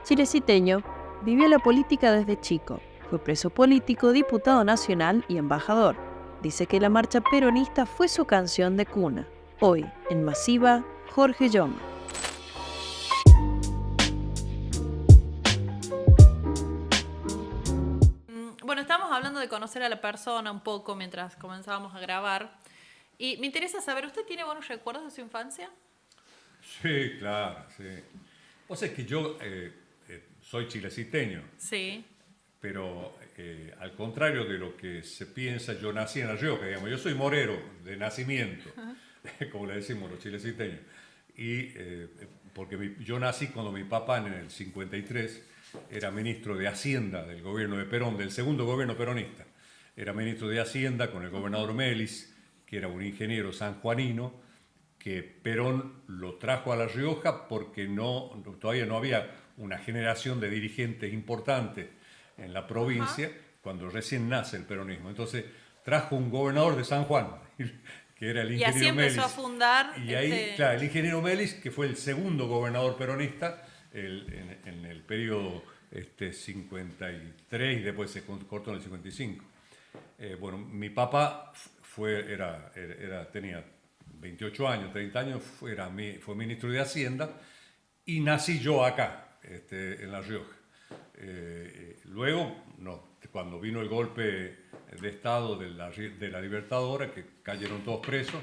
Chileciteño, vivió la política desde chico. Fue preso político, diputado nacional y embajador. Dice que la marcha peronista fue su canción de cuna. Hoy, en Masiva, Jorge Yoma. Bueno, estábamos hablando de conocer a la persona un poco mientras comenzábamos a grabar. Y me interesa saber, ¿usted tiene buenos recuerdos de su infancia? Sí, claro, sí. O sea, es que yo soy chileciteño, Sí. pero al contrario de lo que se piensa, yo nací en La Rioja, digamos. Yo soy morero de nacimiento, como le decimos los chileciteños. Y porque yo nací cuando mi papá en el 53 era ministro de Hacienda del gobierno de Perón, del segundo gobierno peronista. Era ministro de Hacienda con el gobernador Melis, que era un ingeniero sanjuanino, que Perón lo trajo a La Rioja porque todavía no había una generación de dirigentes importantes en la provincia cuando recién nace el peronismo. Entonces trajo un gobernador de San Juan, que era el Y así ingeniero empezó Melis. a fundar. Y ahí, claro, el ingeniero Melis, que fue el segundo gobernador peronista en el periodo 53 y después se cortó en el 55. Bueno, mi papá tenía 28 años, 30 años, fue ministro de Hacienda y nací yo acá, en La Rioja. Luego, cuando vino el golpe de Estado de la Libertadora, que cayeron todos presos,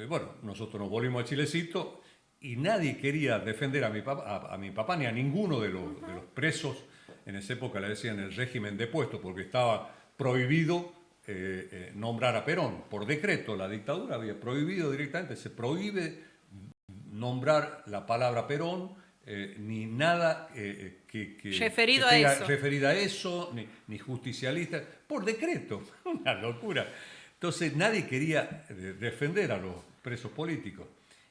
bueno, nosotros nos volvimos a Chilecito y nadie quería defender a mi papá ni a ninguno de los presos. En esa época le decían el régimen depuesto porque estaba prohibido nombrar a Perón. Por decreto, la dictadura había prohibido directamente, se prohíbe nombrar la palabra Perón, ni nada referido a eso, ni justicialista, por decreto, una locura. Entonces nadie quería defender a los presos políticos.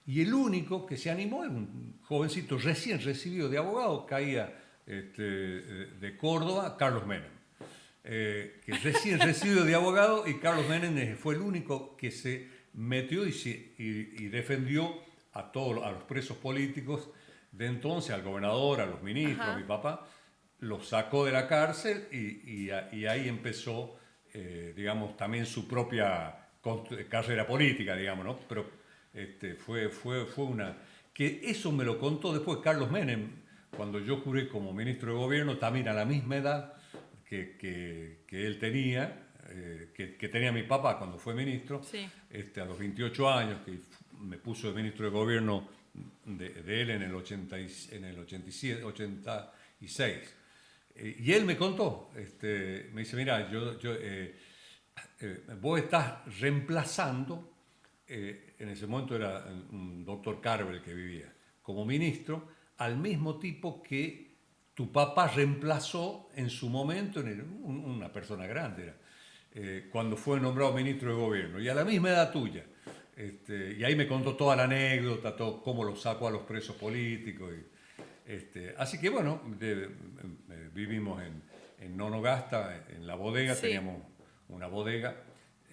Y el único que se animó era un jovencito recién recibido de abogado, caía de Córdoba, Carlos Menem. Que recién recibido de abogado, y Carlos Menem fue el único que se metió y defendió a los presos políticos de entonces, al gobernador, a los ministros, a mi papá, los sacó de la cárcel y ahí empezó, digamos, también su propia carrera política, digamos, ¿no? Pero fue una... Que eso me lo contó después Carlos Menem, cuando yo juré como ministro de gobierno, también a la misma edad que él tenía, que tenía mi papá cuando fue ministro, Sí. a los 28 años, que me puso de ministro de gobierno de él en el 87, 86. Y él me contó, me dice, mira, vos estás reemplazando, en ese momento era un doctor Carver que vivía, como ministro, al mismo tipo que tu papá reemplazó en su momento, una persona grande era, cuando fue nombrado ministro de gobierno, y a la misma edad tuya. Y ahí me contó toda la anécdota, todo cómo lo sacó a los presos políticos. Así que bueno, vivimos en Nonogasta, en la bodega, Sí. teníamos una bodega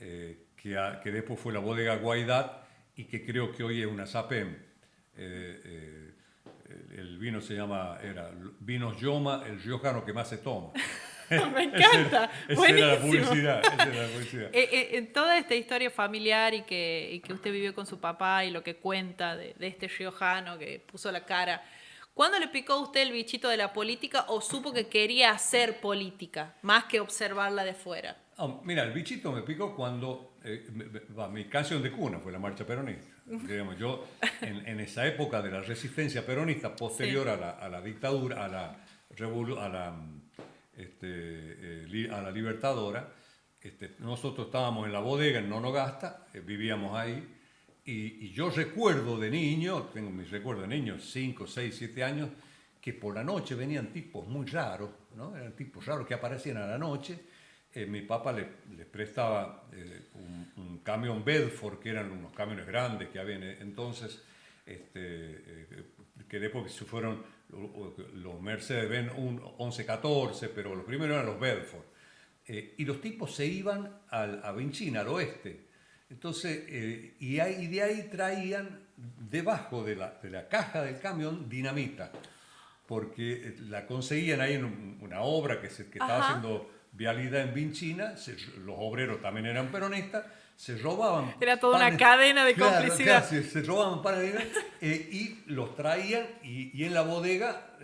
que después fue la bodega Guaidat y que creo que hoy es una SAPEM. El vino era Vinos Yoma, el riojano que más se toma. Me encanta. Esa era la Buenísimo. publicidad. En toda esta historia familiar y que usted vivió con su papá y lo que cuenta de este riojano que puso la cara, ¿cuándo le picó a usted el bichito de la política o supo que quería hacer política, más que observarla de fuera? Mira, el bichito me picó cuando mi canción de cuna fue la marcha peronista. Digamos, yo en esa época de la resistencia peronista posterior Sí. a la dictadura, a la Libertadora, nosotros estábamos en la bodega en Nonogasta, vivíamos ahí, y yo recuerdo de niño, tengo mis recuerdos de niño, 5, 6, 7 años, que por la noche venían tipos muy raros, ¿no? Eran tipos raros que aparecían a la noche. Mi papá les prestaba un camión Bedford, que eran unos camiones grandes que había entonces, que después se fueron los Mercedes-Benz 1114, pero los primeros eran los Bedford. Y los tipos se iban a Vinchina, al oeste. Entonces, y de ahí traían debajo de la caja del camión dinamita, porque la conseguían ahí en una obra que estaba Ajá. haciendo vialidad en Vinchina, los obreros también eran peronistas, se robaban Era toda una cadena de claro, complicidad. claro, se robaban panes y los traían y en la bodega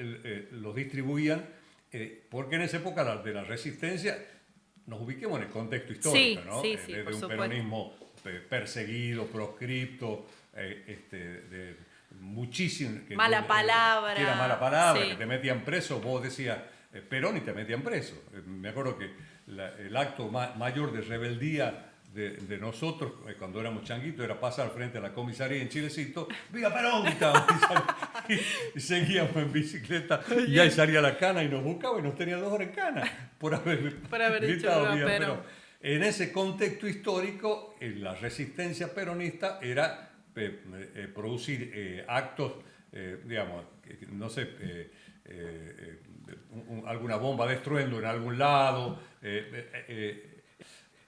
los distribuían, porque en esa época de la resistencia, nos ubiquemos en el contexto histórico, Sí, ¿no? sí, sí, Desde por un supuesto. peronismo perseguido, proscripto, de muchísimo... Mala palabra. Que era mala palabra, Sí. que te metían preso, vos decías Perón y te metían preso. Me acuerdo que el acto mayor de rebeldía de nosotros, cuando éramos changuitos, era pasar frente a la comisaría en Chilecito, ¡viva Perón! Y seguíamos en bicicleta y ahí salía la cana y nos buscaba y nos tenía 2 horas en cana por haber dicho gritado viva "Viva Perón". En ese contexto histórico, la resistencia peronista era producir actos, digamos, no sé, alguna bomba de estruendo en algún lado,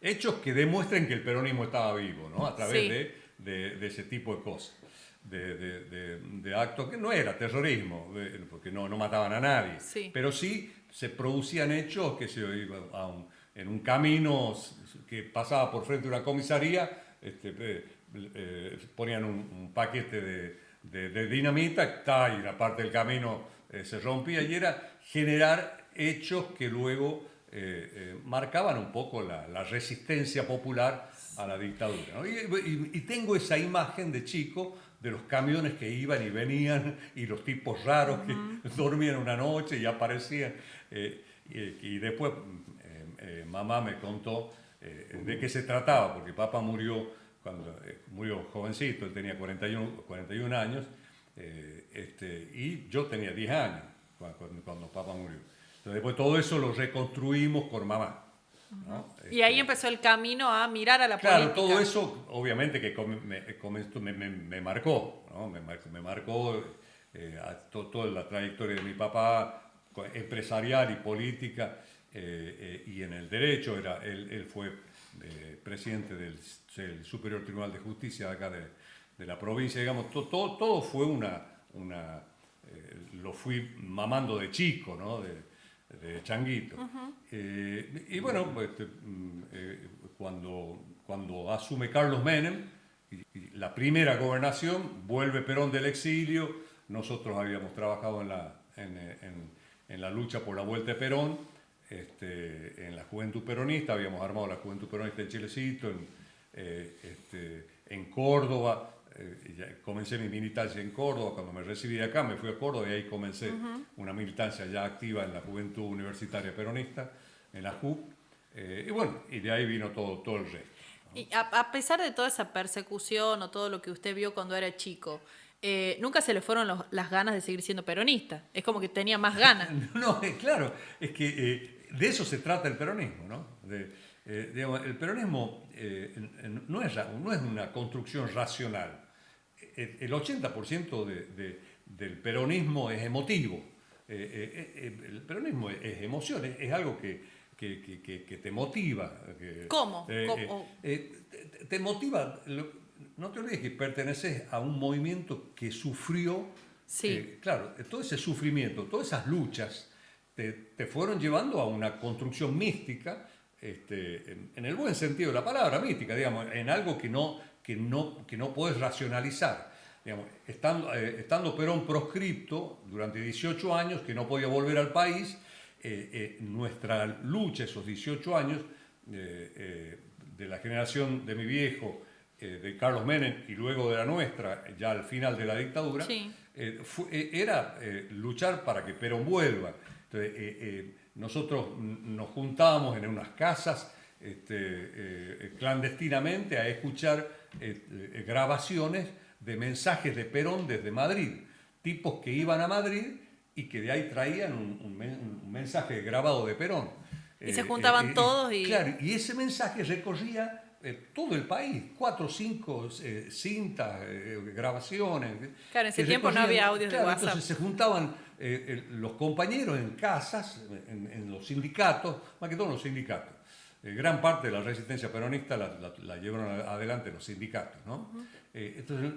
hechos que demuestren que el peronismo estaba vivo, ¿no? A través Sí. de ese tipo de cosas, de actos que no era terrorismo, porque no mataban a nadie, Sí. pero sí se producían hechos que se iba en un camino que pasaba por frente de una comisaría, ponían un paquete de dinamita, y la parte del camino se rompía, y era generar hechos que luego marcaban un poco la resistencia popular a la dictadura, ¿no? Y tengo esa imagen de chico de los camiones que iban y venían y los tipos raros que dormían una noche y aparecían. Y después mamá me contó de qué se trataba, porque papá murió cuando murió jovencito, él tenía 41 años, y yo tenía 10 años cuando papá murió. Entonces, después todo eso lo reconstruimos con mamá, ¿no? Y ahí empezó el camino a mirar a la Claro, política. todo eso obviamente que me marcó, ¿no? Me marcó toda la trayectoria de mi papá, empresarial y política, y en el derecho. Él fue presidente del Superior Tribunal de Justicia de acá de la provincia, digamos. Todo fue lo fui mamando de chico, ¿no? De changuito. Y bueno, pues, cuando asume Carlos Menem, y la primera gobernación, vuelve Perón del exilio. Nosotros habíamos trabajado en la lucha por la vuelta de Perón, en la Juventud Peronista, habíamos armado la Juventud Peronista en Chilecito, en Córdoba. Comencé mi militancia en Córdoba. Cuando me recibí de acá me fui a Córdoba y ahí comencé una militancia ya activa en la Juventud Universitaria Peronista, en la JUP, y bueno, y de ahí vino todo el resto, ¿no? Y a pesar de toda esa persecución o todo lo que usted vio cuando era chico, nunca se le fueron las ganas de seguir siendo peronista. Es como que tenía más ganas. No, claro, es que de eso se trata el peronismo, ¿no? Digamos, el peronismo no es una construcción racional. El 80% del peronismo es emotivo. El peronismo es emoción, es algo que te motiva. ¿Cómo? Te motiva. No te olvides que perteneces a un movimiento que sufrió. Sí. Claro, todo ese sufrimiento, todas esas luchas te fueron llevando a una construcción mística, en el buen sentido de la palabra mística, digamos, en algo que no puedes racionalizar. Digamos, estando Perón proscripto durante 18 años, que no podía volver al país, nuestra lucha esos 18 años, de la generación de mi viejo, de Carlos Menem, y luego de la nuestra, ya al final de la dictadura, Sí. era luchar para que Perón vuelva. Entonces, nosotros nos juntábamos en unas casas clandestinamente a escuchar grabaciones de mensajes de Perón desde Madrid, tipos que iban a Madrid y que de ahí traían un mensaje grabado de Perón. Y se juntaban todos y... Claro, y ese mensaje recorría todo el país, 4 o 5 cintas, grabaciones. Claro, en ese que tiempo no había audios de WhatsApp. Entonces se juntaban los compañeros en casas, en los sindicatos, más que todo en los sindicatos. Gran parte de la resistencia peronista la llevaron adelante los sindicatos, ¿no? Entonces,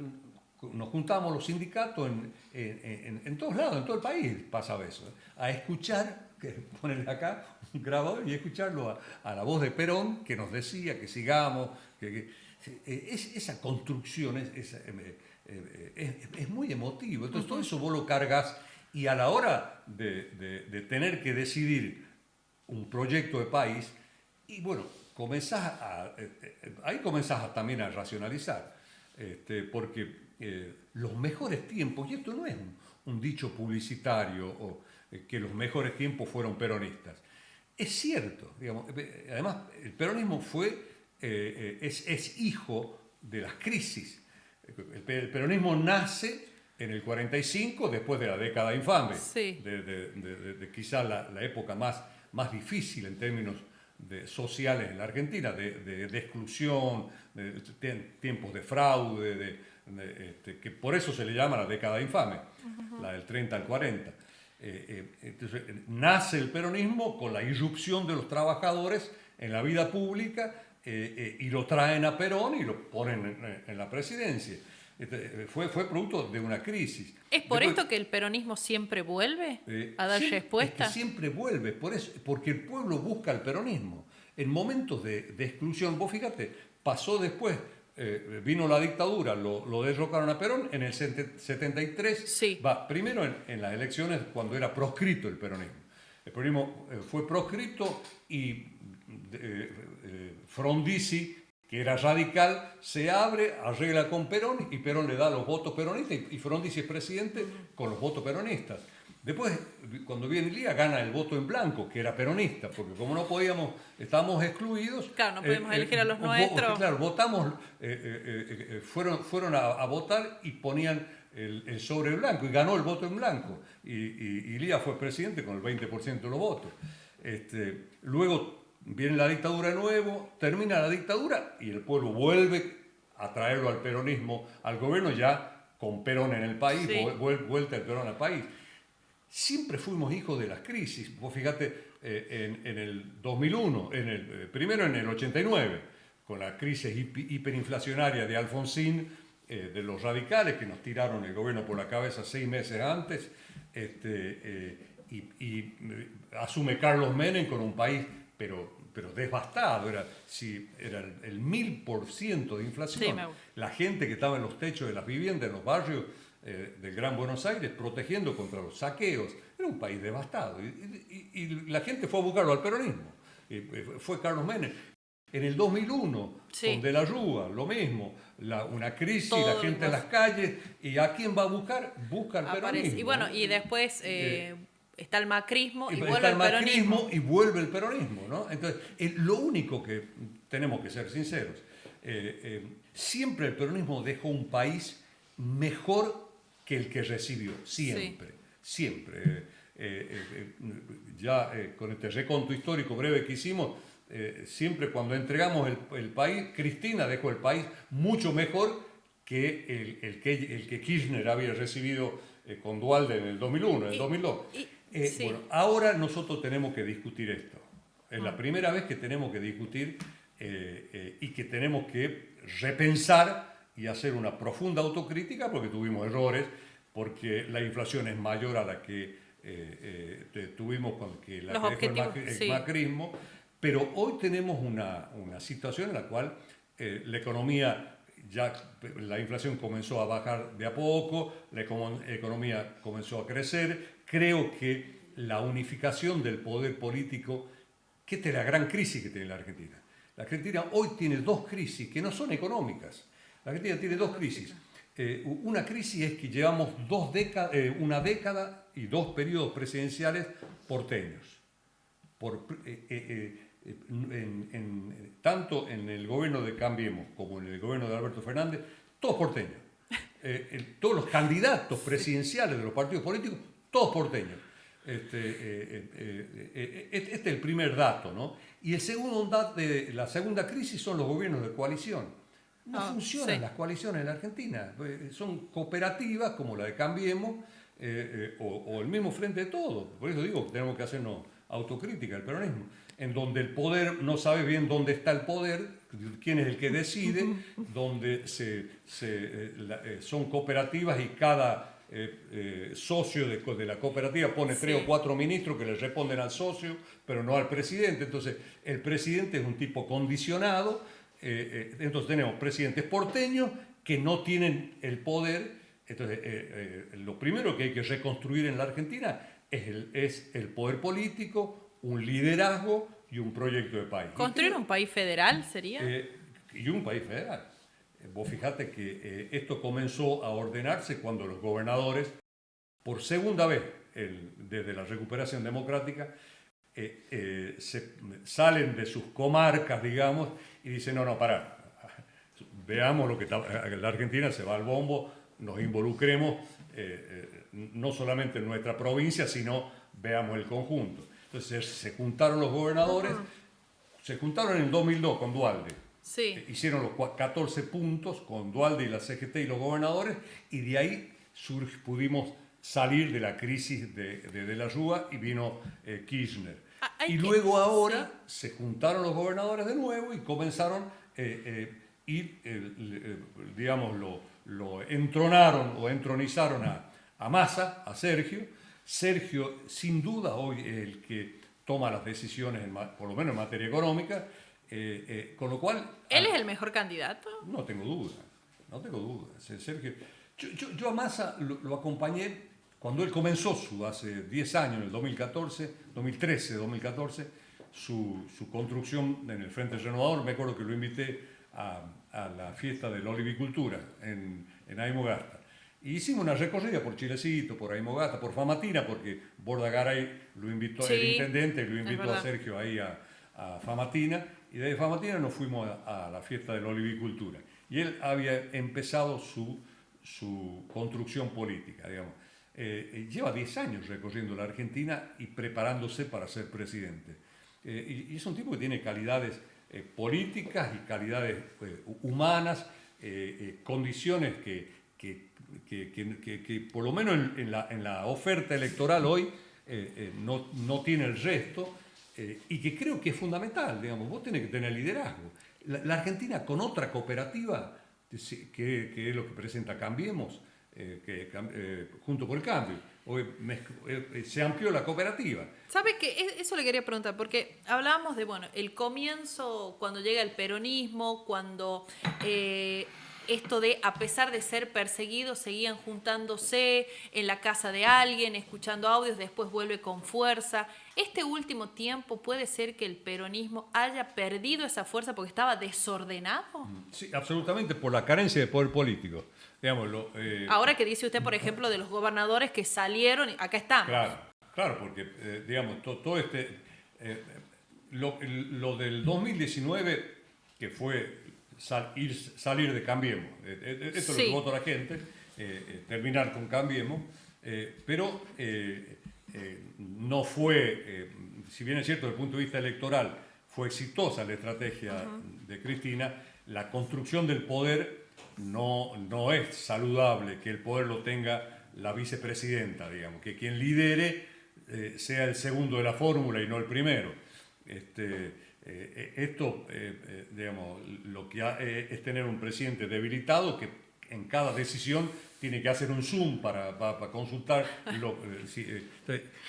nos juntábamos los sindicatos en todos lados, en todo el país pasaba eso, a escuchar, ponerle acá un grabador y escucharlo a la voz de Perón, que nos decía que sigamos, esa construcción es muy emotivo. Entonces todo eso vos lo cargas y a la hora de tener que decidir un proyecto de país, y bueno, ahí comenzás también a racionalizar, porque los mejores tiempos, y esto no es un dicho publicitario, que los mejores tiempos fueron peronistas. Es cierto, digamos, además el peronismo es hijo de las crisis. El peronismo nace en el 45, después de la década infame, Sí. de quizá la época más difícil en términos sociales en la Argentina, de exclusión, de tiempos de fraude, que por eso se le llama la década infame, la del 30 al 40. Entonces, nace el peronismo con la irrupción de los trabajadores en la vida pública, y lo traen a Perón y lo ponen en la presidencia. Fue producto de una crisis. ¿Es por esto que el peronismo siempre vuelve a dar respuesta? Es que siempre vuelve, porque el pueblo busca el peronismo. En momentos de exclusión, vos fíjate, pasó después, vino la dictadura, lo derrocaron a Perón en el 73. Sí. Primero en las elecciones cuando era proscrito el peronismo. El peronismo fue proscrito y Frondizi, que era radical, se abre, arregla con Perón y Perón le da los votos peronistas y Frondizi es presidente con los votos peronistas. Después, cuando viene Lía, gana el voto en blanco, que era peronista, porque como no podíamos, estábamos excluidos. Claro, no podemos elegir a los nuestros. Claro, votamos, fueron a votar y ponían el sobre blanco y ganó el voto en blanco. Y Lía fue presidente con el 20% de los votos. Luego viene la dictadura de nuevo, termina la dictadura y el pueblo vuelve a traerlo al peronismo, al gobierno ya con Perón en el país, Sí. Vuelta el Perón al país. Siempre fuimos hijos de las crisis. Vos fíjate, en el 2001, primero en el 89, con la crisis hiperinflacionaria de Alfonsín, de los radicales que nos tiraron el gobierno por la cabeza 6 meses antes, y asume Carlos Menem con un país pero devastado, era el 1000% de inflación. Sí, la gente que estaba en los techos de las viviendas, en los barrios del Gran Buenos Aires, protegiendo contra los saqueos. Era un país devastado. Y la gente fue a buscarlo al peronismo. Fue Carlos Menem. En el 2001, Sí. con De la Rúa, lo mismo. Una crisis, Todo la gente lo en las calles. ¿Y a quién va a buscar? Busca al Aparece. peronismo. Y bueno, y después está el macrismo y Está vuelve el peronismo. y vuelve el peronismo, ¿no? Entonces, lo único que tenemos que ser sinceros, siempre el peronismo dejó un país mejor que el que recibió, siempre, siempre. Con este reconto histórico breve que hicimos, siempre cuando entregamos el país, Cristina dejó el país mucho mejor que el que Kirchner había recibido con Duhalde en el 2001, en el 2002. Sí. Bueno, ahora nosotros tenemos que discutir esto. Es la primera vez que tenemos que discutir y que tenemos que repensar y hacer una profunda autocrítica porque tuvimos errores, porque la inflación es mayor a la que tuvimos con la Los que dejó objetivos, el macrismo, pero hoy tenemos una situación en la cual la economía, la inflación comenzó a bajar de a poco, la economía comenzó a crecer. Creo que la unificación del poder político, que esta es la gran crisis que tiene la Argentina. La Argentina hoy tiene dos crisis que no son económicas. La Argentina tiene dos crisis. Una crisis es que llevamos una década y 2 periodos presidenciales porteños. Tanto en el gobierno de Cambiemos como en el gobierno de Alberto Fernández, todos porteños. Todos los candidatos presidenciales de los partidos políticos, todos porteños. Este es el primer dato, ¿no? Y el segundo dato, la segunda crisis son los gobiernos de coalición. No funcionan las coaliciones en la Argentina. Son cooperativas como la de Cambiemos o el mismo Frente de Todos. Por eso digo que tenemos que hacernos autocrítica del peronismo. en donde el poder no sabe bien dónde está el poder, quién es el que decide, donde son cooperativas y cada socio de la cooperativa pone 3 o 4 ministros que le responden al socio, pero no al presidente. Entonces, el presidente es un tipo condicionado. Entonces, tenemos presidentes porteños que no tienen el poder. Entonces, lo primero que hay que reconstruir en la Argentina es el poder político, un liderazgo y un proyecto de país. ¿Construir un país federal sería? Y un país federal. Vos fijate que esto comenzó a ordenarse cuando los gobernadores, por segunda vez desde la recuperación democrática, salen de sus comarcas, digamos, y dicen, no, pará, veamos lo que la Argentina se va al bombo, nos involucremos no solamente en nuestra provincia, sino veamos el conjunto. Entonces se juntaron los gobernadores, se juntaron en el 2002 con Duhalde. Sí. Hicieron los 14 puntos con Duhalde y la CGT y los gobernadores, y de ahí pudimos salir de la crisis de la Rúa y vino Kirchner. Y luego ahora se juntaron los gobernadores de nuevo y comenzaron digamos, lo entronaron o entronizaron a Massa, a Sergio. Sergio, sin duda, hoy es el que toma las decisiones, por lo menos en materia económica, con lo cual... ¿Él es el mejor candidato? No tengo duda, no tengo duda. Sergio, yo a Massa lo acompañé cuando él comenzó hace 10 años, en el 2013-2014, su construcción en el Frente Renovador. Me acuerdo que lo invité a la fiesta de la olivicultura en Aymogasta. Y hicimos una recorrida por Chilecito, por Aymogasta, por Famatina, porque Bordagaray lo invitó, el intendente lo invitó a Sergio ahí a Famatina, y de Famatina nos fuimos a la fiesta de la olivicultura. Y él había empezado su construcción política, digamos. Lleva 10 años recorriendo la Argentina y preparándose para ser presidente. Y es un tipo que tiene calidades políticas y calidades humanas, condiciones que por lo menos en la oferta electoral hoy no tiene el resto, y que creo que es fundamental. Digamos, vos tenés que tener liderazgo. La Argentina con otra cooperativa, que es lo que presenta Cambiemos, junto por el cambio, hoy se amplió la cooperativa. ¿Sabe qué? Eso le quería preguntar, porque hablábamos de, el comienzo, cuando llega el peronismo, cuando esto de, a pesar de ser perseguidos, seguían juntándose en la casa de alguien, escuchando audios, después vuelve con fuerza. Este último tiempo puede ser que el peronismo haya perdido esa fuerza porque estaba desordenado. Sí, absolutamente, por la carencia de poder político. Digámoslo, ahora que dice usted, por ejemplo, de los gobernadores que salieron, acá estamos. Claro, porque, digamos, todo lo del 2019, que fue salir de Cambiemos, esto es lo que votó la gente, terminar con Cambiemos, pero no fue, si bien es cierto desde el punto de vista electoral, fue exitosa la estrategia de Cristina. La construcción del poder no es saludable, que el poder lo tenga la vicepresidenta, digamos, que quien lidere sea el segundo de la fórmula y no el primero. Digamos, lo que es tener un presidente debilitado que en cada decisión tiene que hacer un zoom para consultar.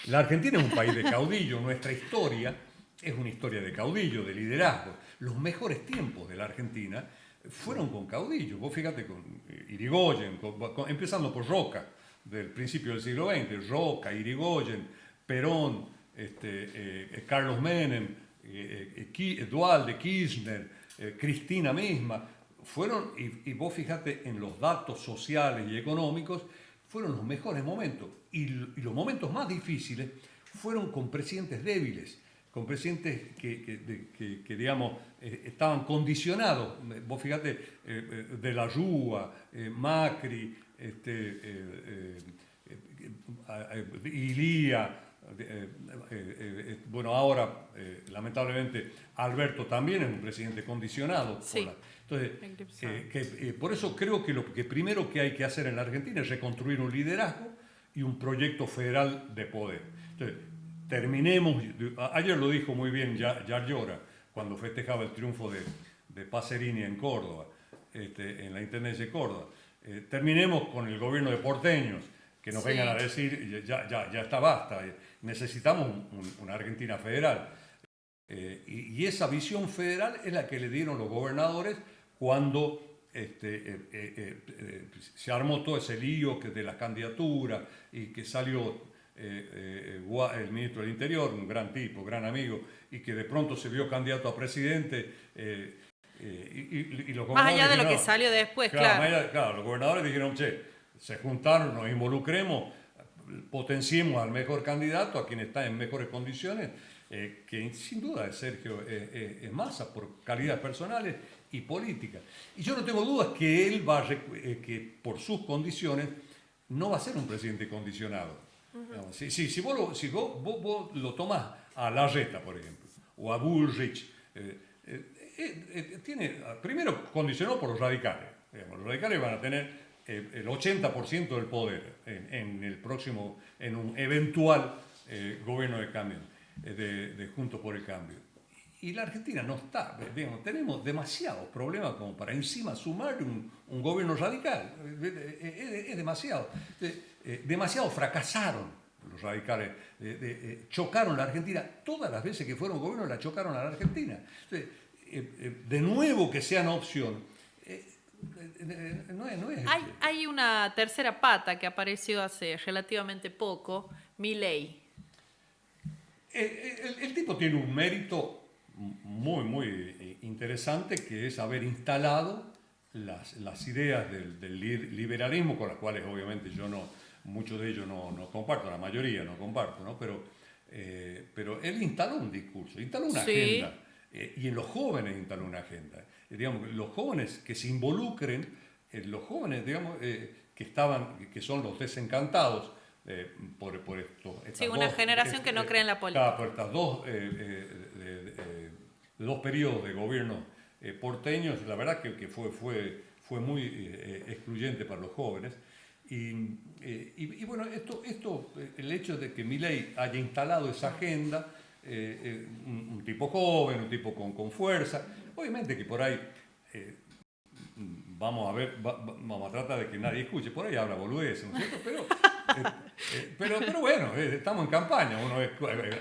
La Argentina es un país de caudillo, nuestra historia es una historia de caudillo, de liderazgo. Los mejores tiempos de la Argentina fueron con caudillos. Vos fíjate con Irigoyen, empezando por Roca, del principio del siglo XX, Roca, Irigoyen, Perón, Carlos Menem, Duhalde, Kirchner, Cristina misma, fueron, y vos fíjate en los datos sociales y económicos, fueron los mejores momentos. Y los momentos más difíciles fueron con presidentes débiles, con presidentes que digamos, estaban condicionados. Vos fíjate, de la Rúa, Macri, Ilía, ahora lamentablemente Alberto también es un presidente condicionado. Entonces, por eso creo que lo que primero que hay que hacer en la Argentina es reconstruir un liderazgo y un proyecto federal de poder. Entonces, terminemos, ayer lo dijo muy bien Yar Llora, cuando festejaba el triunfo de Pacerini en Córdoba, en la Intendencia de Córdoba. Terminemos con el gobierno de porteños, que nos vengan a decir, ya está, basta, necesitamos una Argentina federal. Y esa visión federal es la que le dieron los gobernadores cuando se armó todo ese lío de las candidaturas y que salió el ministro del Interior, un gran tipo, gran amigo, y que de pronto se vio candidato a presidente. Y los más allá de lo dijeron, que salió después, claro, los gobernadores dijeron, che, se juntaron, nos involucremos, potenciemos al mejor candidato, a quien está en mejores condiciones, que sin duda es Sergio Massa, por calidades personales y políticas. Y yo no tengo dudas que él que por sus condiciones no va a ser un presidente condicionado. Uh-huh. Si vos lo tomás a Larreta, por ejemplo, o a Bullrich, primero condicionado por los radicales. Los radicales van a tener el 80% del poder en un eventual gobierno de cambio, de Juntos por el Cambio. Y la Argentina no está, tenemos demasiados problemas como para encima sumar un gobierno radical. Es demasiado. Demasiado fracasaron los radicales, chocaron la Argentina. Todas las veces que fueron gobierno la chocaron a la Argentina. De nuevo que sean opción. No es hay una tercera pata que apareció hace relativamente poco, Milei. El tipo tiene un mérito muy interesante, que es haber instalado las ideas del liberalismo, con las cuales obviamente muchos de ellos no comparto, la mayoría no comparto, ¿no? Pero él instaló un discurso, instaló una agenda, y en los jóvenes instaló una agenda. Digamos, los jóvenes que se involucren, los jóvenes, digamos, que son los desencantados por esto. Sí, una generación que no cree en la política. Por estas dos periodos de gobierno porteños, la verdad que fue muy excluyente para los jóvenes. Y bueno, el hecho de que Milei haya instalado esa agenda, un tipo joven, un tipo con fuerza, obviamente que por ahí vamos a tratar de que nadie escuche, por ahí habla boludeces, ¿no es cierto? Pero bueno, estamos en campaña,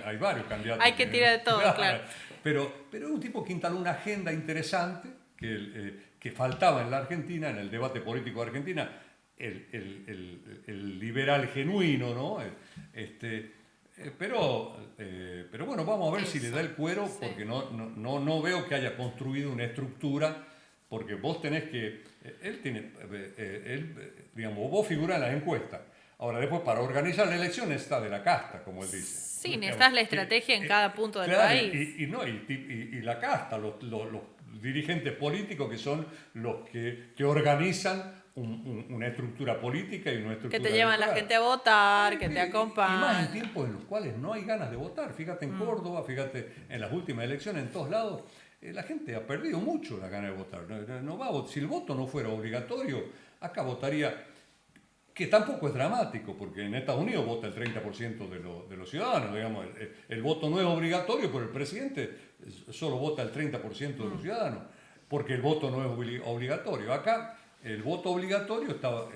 hay varios candidatos. Hay que tirar de todo, claro. Pero es un tipo que instaló una agenda interesante que faltaba en la Argentina, en el debate político de Argentina, el liberal genuino, ¿no? Pero bueno, vamos a ver si le da el cuero, porque no veo que haya construido una estructura, porque vos tenés que... digamos, vos figurás en las encuestas. Ahora, después, para organizar la elección está de la casta, como él dice. Sí, necesitas la estrategia en cada punto del país. Y la casta, los dirigentes políticos, que son los que organizan una estructura política y una estructura que te llevan electoral. La gente a votar, que te acompañan. Y más en tiempos en los cuales no hay ganas de votar. Fíjate en Córdoba, fíjate en las últimas elecciones, en todos lados, la gente ha perdido mucho la gana de votar. No va a votar. Si el voto no fuera obligatorio, acá votaría, que tampoco es dramático, porque en Estados Unidos vota el 30% de los ciudadanos. Digamos, el voto no es obligatorio, pero el presidente solo vota el 30% de los ciudadanos, porque el voto no es obligatorio. Acá el voto obligatorio estaba,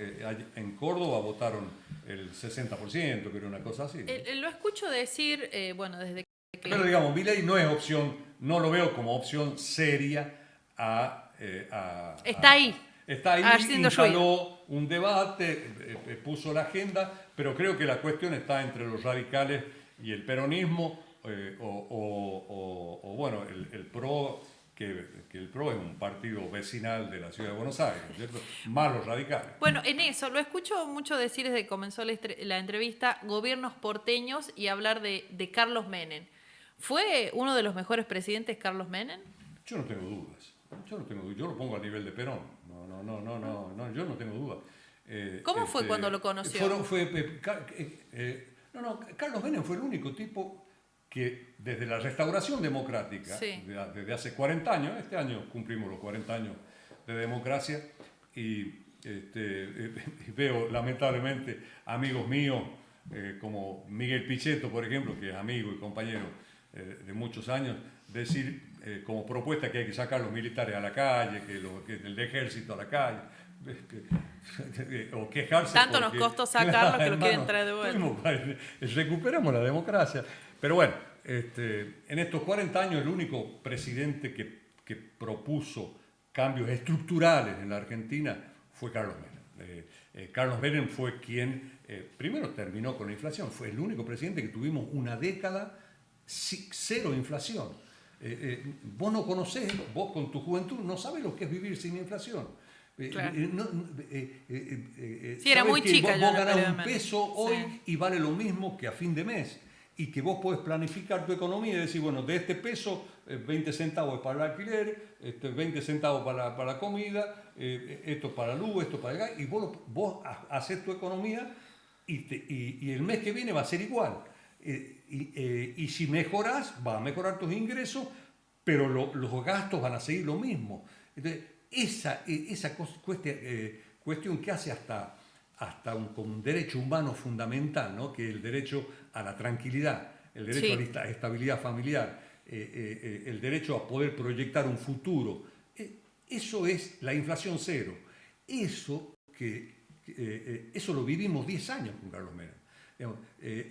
en Córdoba votaron el 60%, que era una cosa así. Lo escucho decir, bueno, desde que... Pero digamos, Milei no es opción, no lo veo como opción seria Está ahí. Está ahí, instaló un debate, puso la agenda, pero creo que la cuestión está entre los radicales y el peronismo, o bueno, el PRO, que el PRO es un partido vecinal de la ciudad de Buenos Aires, ¿no es cierto? Más los radicales. Bueno, en eso, lo escucho mucho decir desde que comenzó la entrevista, gobiernos porteños, y hablar de Carlos Menem. ¿Fue uno de los mejores presidentes Carlos Menem? Yo no tengo dudas. Yo lo pongo a nivel de Perón. No, yo no tengo dudas. ¿Cómo fue cuando lo conoció? Carlos Menem fue el único tipo que desde la restauración democrática, desde hace 40 años, este año cumplimos los 40 años de democracia, y veo lamentablemente amigos míos como Miguel Pichetto, por ejemplo, que es amigo y compañero de muchos años, decir como propuesta que hay que sacar los militares a la calle, que el ejército a la calle, o quejarse. Tanto nos costó sacarlo que lo quieren traer de vuelta. Recuperamos la democracia. Pero bueno, en estos 40 años el único presidente que propuso cambios estructurales en la Argentina fue Carlos Menem. Carlos Menem fue quien primero terminó con la inflación, fue el único presidente que tuvimos una década cero inflación. Vos no conocés, vos con tu juventud no sabés lo que es vivir sin inflación. Claro. Sí, era muy chica. Vos ganás un peso hoy y vale lo mismo que a fin de mes. Y que vos podés planificar tu economía y decir, bueno, de este peso, 20 centavos es para el alquiler, 20 centavos para la comida, esto para la luz, esto para el gas, y vos haces tu economía y el mes que viene va a ser igual. Y si mejorás, va a mejorar tus ingresos, pero los gastos van a seguir lo mismo. Entonces, esa cuestión que hace hasta como un derecho humano fundamental, ¿no? Que es el derecho a la tranquilidad, el derecho a la estabilidad familiar, el derecho a poder proyectar un futuro. Eso es la inflación cero. Eso lo vivimos 10 años con Carlos Menem.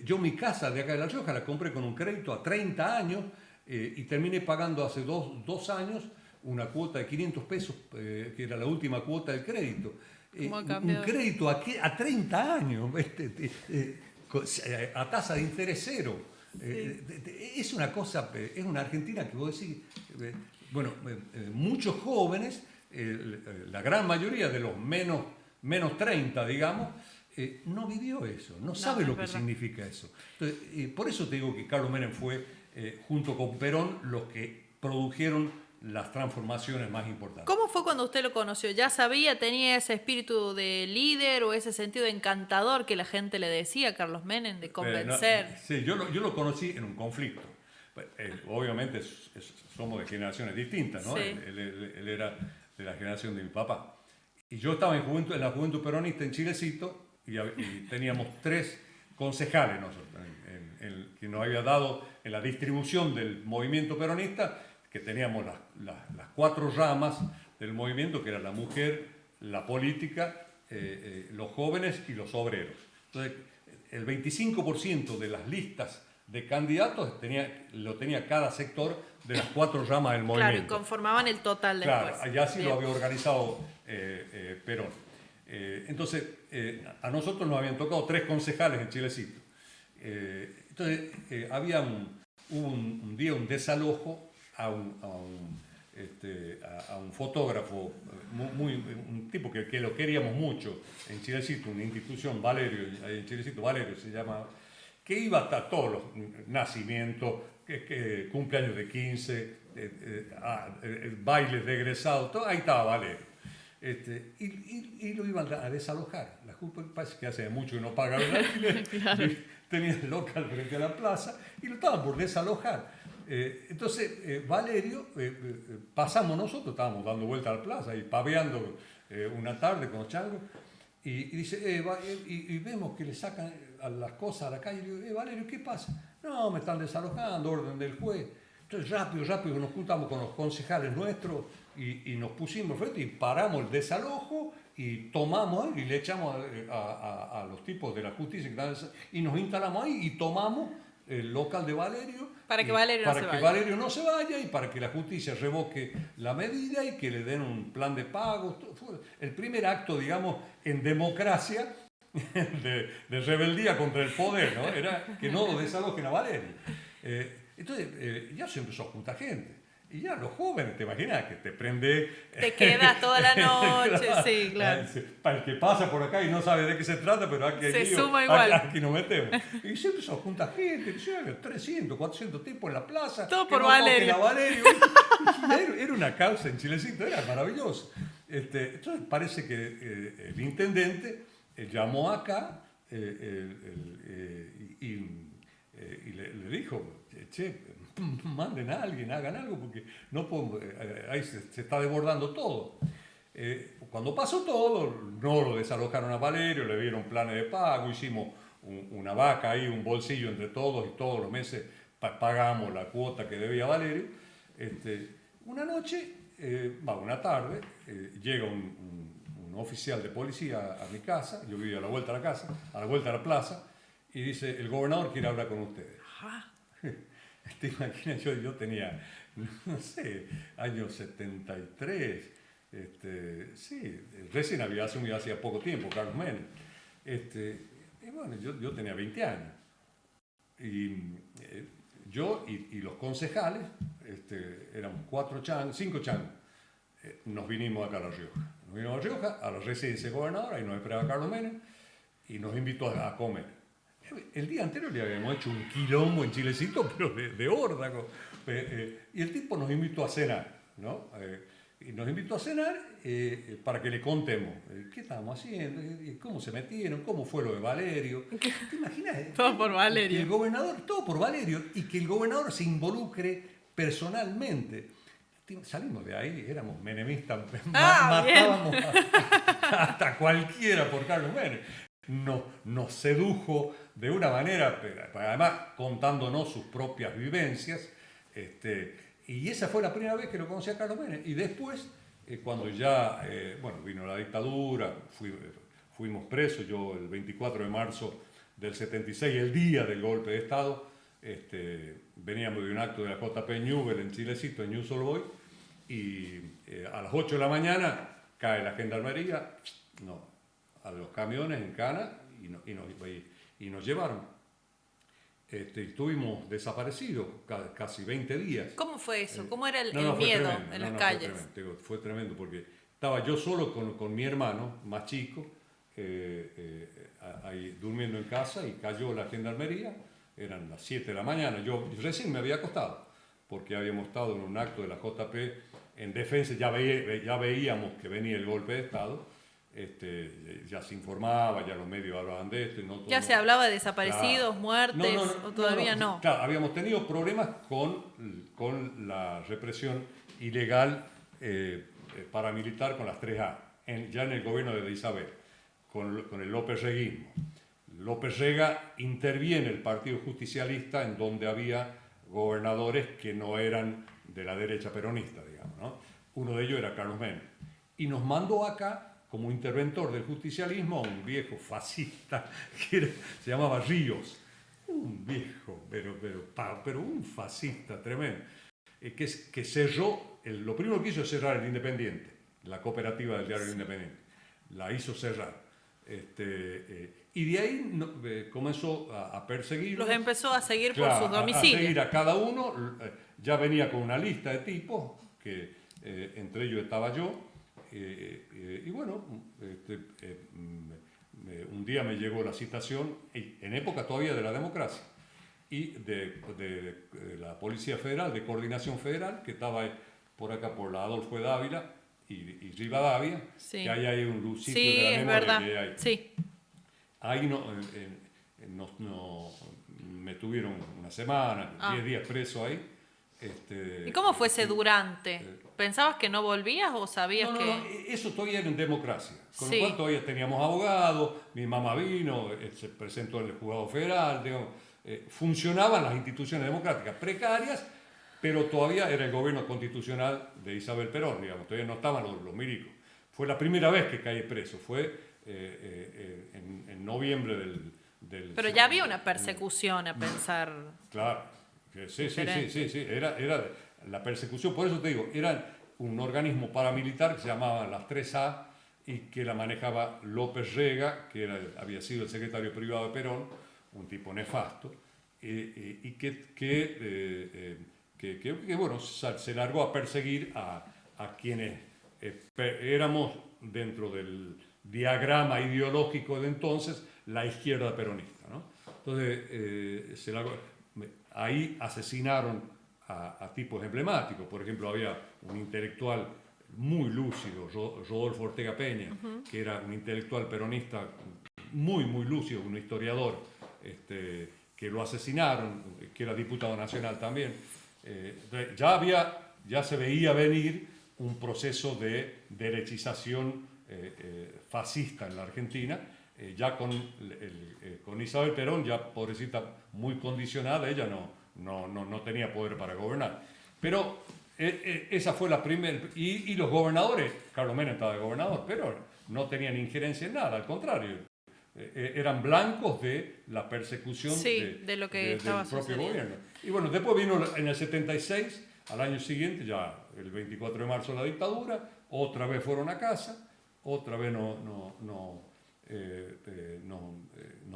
Yo mi casa de acá de La Rioja la compré con un crédito a 30 años y terminé pagando hace dos años una cuota de 500 pesos, que era la última cuota del crédito. Un crédito a 30 años, a tasa de interés cero. Es una cosa, es una Argentina que vos decís, muchos jóvenes, la gran mayoría de los menos 30, digamos, no vivió eso, no sabe lo que significa eso. Entonces, por eso te digo que Carlos Menem fue, junto con Perón, los que produjeron las transformaciones más importantes. ¿Cómo fue cuando usted lo conoció? ¿Ya sabía, tenía ese espíritu de líder o ese sentido encantador que la gente le decía a Carlos Menem de convencer? Sí, yo lo conocí en un conflicto. Obviamente somos de generaciones distintas, ¿no? Sí. Él era de la generación de mi papá. Y yo estaba en la Juventud Peronista en Chilecito y teníamos 3 concejales nosotros, que nos había dado en la distribución del movimiento peronista, que teníamos las 4 ramas del movimiento, que era la mujer, la política, los jóvenes y los obreros. Entonces, el 25% de las listas de candidatos lo tenía cada sector de las 4 ramas del movimiento. Claro, y conformaban el total después. Claro, allá sí lo había organizado Perón. Entonces, a nosotros nos habían tocado 3 concejales en Chilecito. Entonces, hubo un día un desalojo a un fotógrafo, un tipo que lo queríamos mucho en Chilecito, una institución, Valerio, en Chilecito, Valerio se llama, que iba hasta todos los nacimientos, cumpleaños de 15, bailes de egresados, todo, ahí estaba Valerio. Y lo iban a desalojar. La culpa parece que hace mucho que no pagaron el alquiler. Claro. Tenía el local frente a la plaza y lo estaban por desalojar. Entonces, Valerio, pasamos nosotros, estábamos dando vuelta a la plaza y paveando una tarde con los changos, y dice, y vemos que le sacan las cosas a la calle, y le digo, Valerio, ¿qué pasa? No, me están desalojando, orden del juez. Entonces, rápido nos juntamos con los concejales nuestros y nos pusimos frente y paramos el desalojo y tomamos y le echamos a los tipos de la justicia y nos instalamos ahí y tomamos el local de Valerio para que Valerio no se vaya y para que la justicia revoque la medida y que le den un plan de pagos. Fue el primer acto, digamos, en democracia de rebeldía contra el poder, ¿no? Era que no lo desalojen a Valerio. Entonces ya se empezó a juntar gente. Y ya los jóvenes, te imaginas que te prende... Te quedas toda la noche, claro. Sí, claro. Para el que pasa por acá y no sabe de qué se trata, pero aquí se suma igual. Aquí nos metemos. Y se empezó a juntar gente, 300, 400 tipos en la plaza. Todo por Valerio. Era una causa en Chilecito, era maravilloso. Entonces parece que el intendente llamó acá y le dijo, che, manden a alguien, hagan algo, porque no podemos, ahí se está desbordando todo. Cuando pasó todo, no lo desalojaron a Valerio, le dieron planes de pago, hicimos una vaca ahí, un bolsillo entre todos y todos los meses pagamos la cuota que debía Valerio. Una noche, una tarde, llega un oficial de policía a mi casa, yo vivía a la vuelta de la casa, a la vuelta de la plaza, y dice, el gobernador quiere hablar con ustedes. Ajá. Te imaginas, yo tenía, no sé, años 73, sí, recién hacía poco tiempo, Carlos Menem. Y bueno, yo tenía 20 años. Y yo y los concejales, éramos 5 changos, nos vinimos acá a La Rioja. Nos vinimos a La Rioja, a la residencia del gobernador, ahí nos esperaba Carlos Menem, y nos invitó a comer. El día anterior le habíamos hecho un quilombo en Chilecito, pero de órdago. Y el tipo nos invitó a cenar, ¿no? Y nos invitó a cenar para que le contemos qué estábamos haciendo, cómo se metieron, cómo fue lo de Valerio. ¿Te imaginas? Todo por Valerio. Que el gobernador, todo por Valerio, y que el gobernador se involucre personalmente. Salimos de ahí, éramos menemistas, matábamos hasta cualquiera por Carlos Menem. Nos sedujo de una manera, además contándonos sus propias vivencias, y esa fue la primera vez que lo conocí a Carlos Menem. Y después, cuando ya vino la dictadura, fuimos presos, yo el 24 de marzo del 76, el día del golpe de Estado, veníamos de un acto de la JP Newell en Chilecito, en New Solboy, y a las 8 de la mañana cae la gendarmería, a los camiones en Cana y nos llevaron. Estuvimos desaparecidos casi 20 días. ¿Cómo fue eso? ¿Cómo era el fue miedo tremendo, en las calles? Fue tremendo porque estaba yo solo con mi hermano más chico, ahí durmiendo en casa, y cayó la gendarmería. Eran las 7 de la mañana. Yo recién me había acostado porque habíamos estado en un acto de la JP en defensa. Ya veíamos que venía el golpe de Estado. Ya se informaba, ya los medios hablaban de esto. ¿Ya se hablaba de desaparecidos, muertes, o todavía no? Claro, habíamos tenido problemas con la represión ilegal paramilitar, con las 3A, ya en el gobierno de Isabel, con el López Reguismo. López Rega interviene el Partido Justicialista en donde había gobernadores que no eran de la derecha peronista, digamos, ¿no? Uno de ellos era Carlos Menem. Y nos mandó acá como interventor del justicialismo a un viejo fascista que se llamaba Ríos. Un viejo, pero un fascista tremendo. Que cerró, lo primero que hizo es cerrar el Independiente, la cooperativa del diario Independiente. La hizo cerrar. Y de ahí comenzó a perseguirlos. Los empezó a seguir por sus domicilios. A seguir a cada uno. Ya venía con una lista de tipos, que entre ellos estaba yo. Y bueno, un día me llegó la citación, en época todavía de la democracia, y de la Policía Federal, de Coordinación Federal, que estaba por acá por la Adolfo de Dávila y Rivadavia, sí. Que hay un sitio sí, de la memoria verdad. que hay. Sí. Ahí me tuvieron una semana, 10 días preso ahí. ¿Y cómo fue ese durante? ¿Pensabas que no volvías o sabías que...? No, eso todavía era en democracia. Con Sí. lo cual todavía teníamos abogados, mi mamá vino, se presentó en el juzgado federal, digamos, funcionaban las instituciones democráticas precarias, pero todavía era el gobierno constitucional de Isabel Perón, digamos, todavía no estaban los milicos. Fue la primera vez que caí preso, fue en noviembre del... Pero ya había una persecución a pensar... Claro. Sí, era la persecución, por eso te digo, era un organismo paramilitar que se llamaba las 3A y que la manejaba López Rega, que había sido el secretario privado de Perón, un tipo nefasto, y que bueno, se largó a perseguir a quienes éramos dentro del diagrama ideológico de entonces la izquierda peronista, ¿no? Entonces, se largó. Ahí asesinaron a tipos emblemáticos. Por ejemplo, había un intelectual muy lúcido, Rodolfo Ortega Peña, que era un intelectual peronista muy, muy lúcido, un historiador, que lo asesinaron, que era diputado nacional también. Ya se veía venir un proceso de derechización fascista en la Argentina, ya con con Isabel Perón, ya pobrecita, muy condicionada, ella no tenía poder para gobernar. Pero esa fue la primera. Y los gobernadores, Carlos Menem estaba de gobernador, pero no tenían injerencia en nada, al contrario. Eran blancos de la persecución de lo que estaba del propio sucediendo. gobierno. Y bueno, después vino en el 76, al año siguiente, ya el 24 de marzo, la dictadura, otra vez fueron a casa, otra vez nos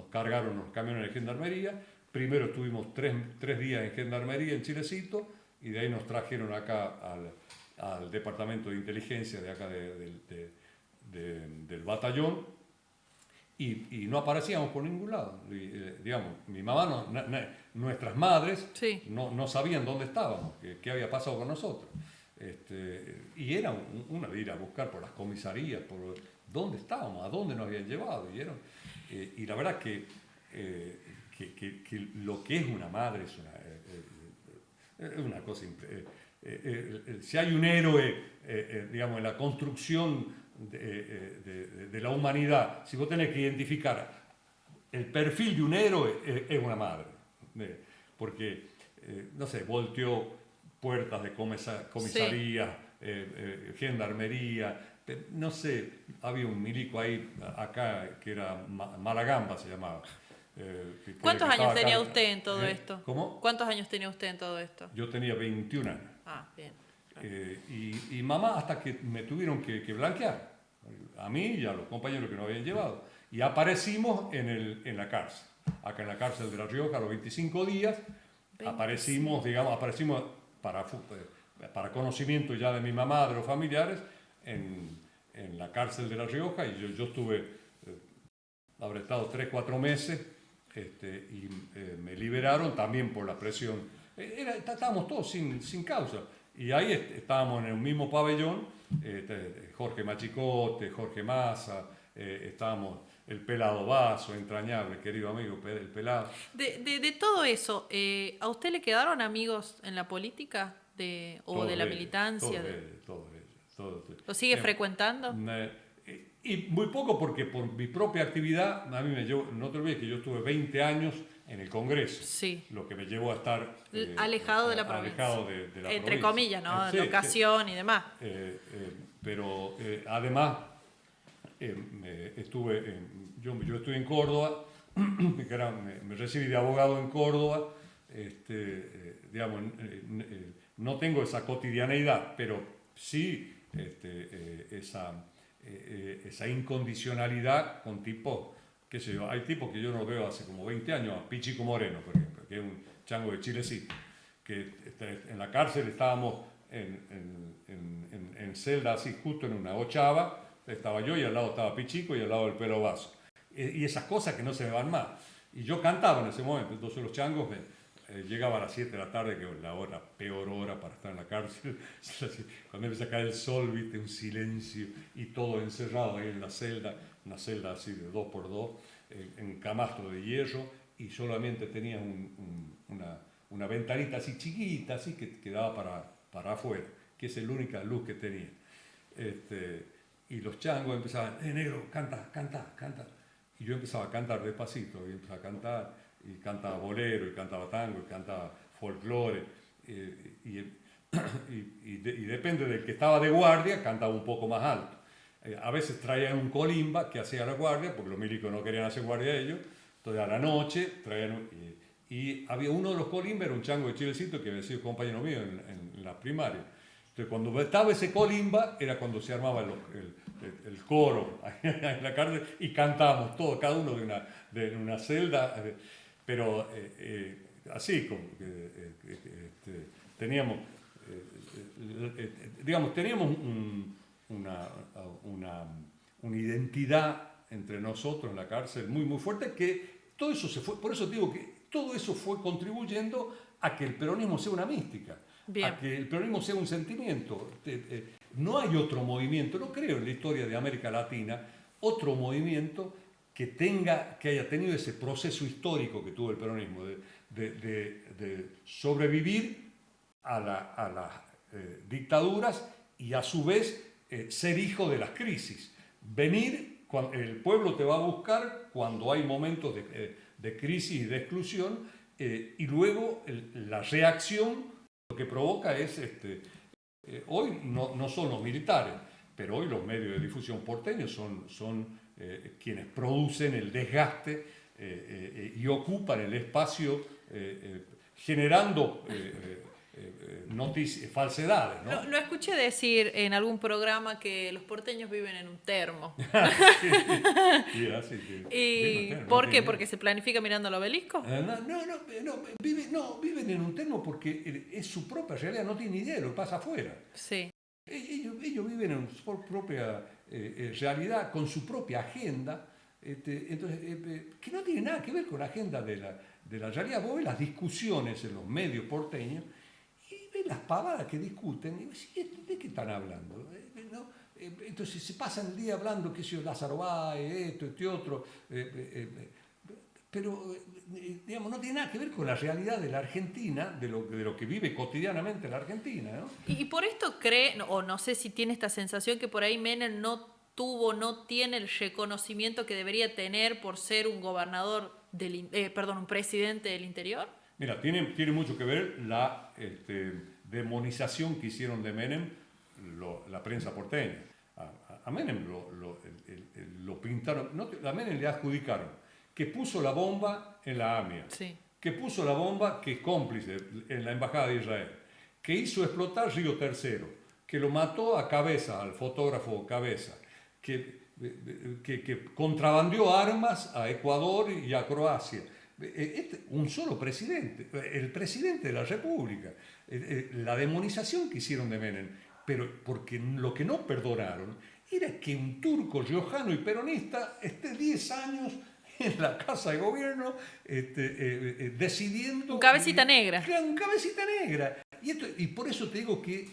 cargaron los camiones de gendarmería. Primero estuvimos tres días en gendarmería en Chilecito, y de ahí nos trajeron acá al departamento de inteligencia de acá del batallón, y no aparecíamos por ningún lado. Digamos, mi mamá, nuestras madres, Sí. no sabían dónde estábamos, qué había pasado con nosotros. Y era una de ir a buscar por las comisarías, por dónde estábamos, a dónde nos habían llevado. Y la verdad que lo que es una madre es una cosa. Si hay un héroe, digamos, en la construcción de la humanidad, si vos tenés que identificar el perfil de un héroe, es una madre. Porque, no sé, volteó puertas de comisaría, gendarmería, no sé, había un milico ahí, acá, que era Malagamba se llamaba. ¿Cuántos que años estaba tenía acá. usted en todo esto? ¿Cómo? ¿Cuántos años tenía usted en todo esto? Yo tenía 21 años. Ah, bien. Y mamá, hasta que me tuvieron que blanquear, a mí y a los compañeros que nos habían llevado. Y aparecimos en la cárcel, acá en la cárcel de La Rioja, a los 25 días, aparecimos para conocimiento ya de mi mamá, de los familiares, en la cárcel de La Rioja, y yo estuve, habré estado 3-4 meses, y me liberaron también por la presión. Estábamos todos sin causa. Y ahí estábamos en el mismo pabellón, Jorge Machicote, Jorge Massa, estábamos el Pelado Vaso, entrañable, querido amigo, el Pelado. De todo eso, ¿a usted le quedaron amigos en la política o Todos de la ellos, militancia? Todos ellos. ¿Lo sigue frecuentando? Y muy poco, porque por mi propia actividad, a mí no te olvides que yo estuve 20 años en el Congreso, Sí. lo que me llevó a estar Alejado de la provincia. alejado de la Entre provincia. comillas, ¿no? Sí, Locación y demás. pero además yo estuve en Córdoba, me recibí de abogado en Córdoba, digamos, no tengo esa cotidianeidad, pero sí esa incondicionalidad con tipos, qué sé yo, hay tipos que yo no veo hace como 20 años, a Pichico Moreno, por ejemplo, que es un chango de Chilecito, que en la cárcel estábamos en celda así, justo en una 8ª, estaba yo y al lado estaba Pichico y al lado el Pelo Vaso. Y esas cosas que no se me van más. Y yo cantaba en ese momento, entonces los changos llegaban a las 7 de la tarde, que es la peor hora para estar en la cárcel. Cuando empieza a caer el sol, viste, un silencio y todo encerrado ahí en la celda, una celda así de 2x2, en camastro de hierro, y solamente tenía una ventanita así chiquita, así que daba para afuera, que es la única luz que tenía. Y los changos empezaban, negro, canta. Y yo empezaba a cantar despacito, y empezaba a cantar, y cantaba bolero, y cantaba tango, y cantaba folclore, y depende del que estaba de guardia, cantaba un poco más alto. A veces traían un colimba que hacía la guardia, porque los milicos no querían hacer guardia ellos, entonces a la noche traían... Y había uno de los colimbas, era un chango de Chilecito que había sido compañero mío en la primaria. Entonces cuando estaba ese colimba era cuando se armaba el coro en la cárcel y cantábamos todos, cada uno de una celda, pero así como que teníamos, digamos, teníamos una identidad entre nosotros en la cárcel muy fuerte, que todo eso se fue, por eso digo que todo eso fue contribuyendo a que el peronismo sea una mística. Bien. A que el peronismo sea un sentimiento. No hay otro movimiento, no creo en la historia de América Latina, otro movimiento que haya tenido ese proceso histórico que tuvo el peronismo, de sobrevivir a las dictaduras y a su vez ser hijo de las crisis. Venir, el pueblo te va a buscar cuando hay momentos de crisis y de exclusión, y luego la reacción lo que provoca es, hoy no son los militares, pero hoy los medios de difusión porteños son quienes producen el desgaste y ocupan el espacio generando noticias, falsedades, ¿no? Lo escuché decir en algún programa que los porteños viven en un termo. Sí, así que, ¿Y bueno, por no qué? tiene- ¿Porque se planifica mirando el obelisco? viven en un termo porque es su propia realidad, no tienen idea de lo que pasa afuera. Sí. Ellos viven en su propia realidad, con su propia agenda, entonces, que no tiene nada que ver con la agenda de la realidad. Vos ves las discusiones en los medios porteños y ves las pavadas que discuten y ves, ¿de qué están hablando? ¿No? Entonces se pasan el día hablando, qué sé yo, Lázaro Báez, esto, este otro, pero digamos, no tiene nada que ver con la realidad de la Argentina, de lo que vive cotidianamente la Argentina, ¿no? Y por esto cree, o no sé si tiene esta sensación que por ahí Menem no tiene el reconocimiento que debería tener por ser un gobernador un presidente del interior. Mira, tiene mucho que ver la demonización que hicieron de Menem la prensa porteña. A Menem lo pintaron, a Menem le adjudicaron que puso la bomba en la AMIA, Sí. que puso la bomba, que es cómplice en la Embajada de Israel, que hizo explotar Río Tercero, que lo mató a Cabeza, al fotógrafo Cabeza, que contrabandeó armas a Ecuador y a Croacia. Un solo presidente, el presidente de la República. La demonización que hicieron de Menem, pero porque lo que no perdonaron era que un turco riojano y peronista esté 10 años en la Casa de Gobierno decidiendo... Un cabecita negra. Un cabecita negra. Y por eso te digo que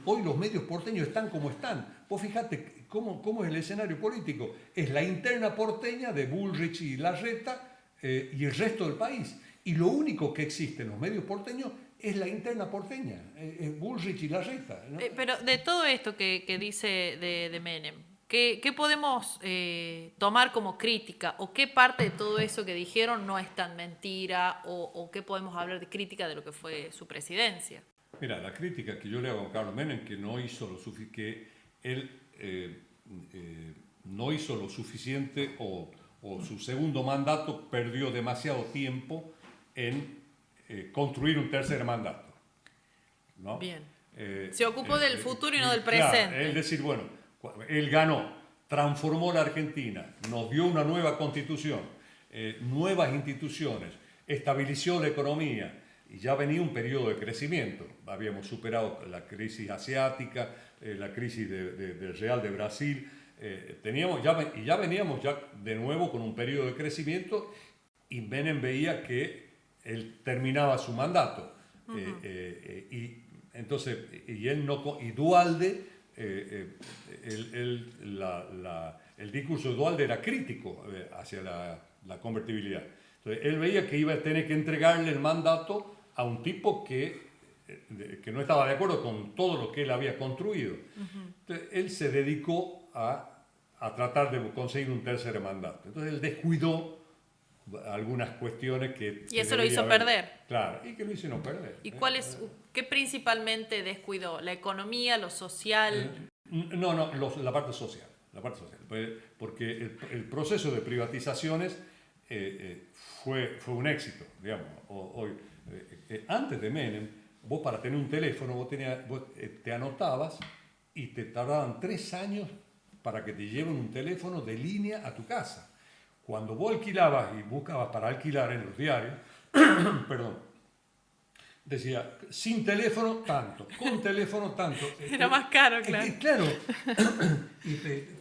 hoy los medios porteños están como están. Vos fijate cómo es el escenario político. Es la interna porteña de Bullrich y Larreta y el resto del país. Y lo único que existe en los medios porteños es la interna porteña, es Bullrich y Larreta, ¿no? Pero de todo esto que dice de Menem, ¿qué podemos tomar como crítica? ¿O qué parte de todo eso que dijeron no es tan mentira? ¿O qué podemos hablar de crítica de lo que fue su presidencia? Mira, la crítica que yo le hago a Carlos Menem, que no hizo lo suficiente, que él no hizo lo suficiente o su segundo mandato perdió demasiado tiempo en construir un tercer mandato, ¿no? Bien. Se ocupó del futuro y no del claro, presente. es decir, bueno, él ganó, transformó la Argentina, nos dio una nueva constitución, nuevas instituciones, estabilizó la economía y ya venía un periodo de crecimiento. Habíamos superado la crisis asiática, la crisis del Real de Brasil, ya veníamos ya de nuevo con un periodo de crecimiento y Menem veía que él terminaba su mandato. Y Duhalde, el discurso de Duhalde era crítico hacia la convertibilidad. Entonces, él veía que iba a tener que entregarle el mandato a un tipo que no estaba de acuerdo con todo lo que él había construido. Entonces, él se dedicó a tratar de conseguir un tercer mandato. Entonces, él descuidó algunas cuestiones que... Y eso lo hizo perder. Claro, y que lo hizo no perder. ¿Y qué principalmente descuidó? ¿La economía, lo social? No, la parte social. Porque el proceso de privatizaciones fue un éxito, digamos. Antes de Menem, vos para tener un teléfono, vos te anotabas y te tardaban 3 años para que te lleven un teléfono de línea a tu casa. Cuando vos alquilabas y buscabas para alquilar en los diarios, perdón, decía, sin teléfono tanto, con teléfono tanto. Era más caro, claro. Claro,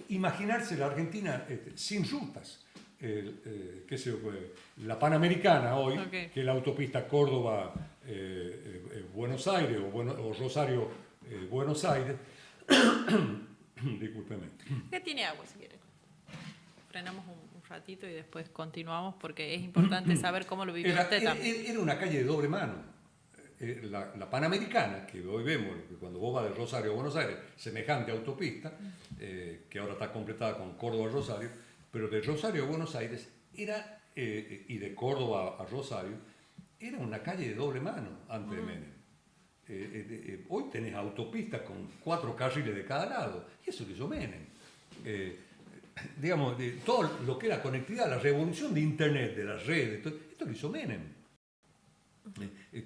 imaginarse la Argentina sin rutas. Qué sé yo, la Panamericana hoy, Okay. que es la autopista Córdoba-Buenos Aires o Rosario-Buenos Aires. Discúlpeme. ¿Qué tiene agua si quiere? Frenamos un ratito y después continuamos porque es importante saber cómo lo vivió usted también. Era una calle de doble mano. La Panamericana, que hoy vemos, que cuando vos vas de Rosario a Buenos Aires, semejante autopista, que ahora está completada con Córdoba a Rosario, pero de Rosario a Buenos Aires era, y de Córdoba a Rosario, era una calle de doble mano antes de Menem. Hoy tenés autopistas con 4 carriles de cada lado, y eso lo hizo Menem. Digamos, todo lo que era conectividad, la revolución de Internet, de las redes, esto lo hizo Menem.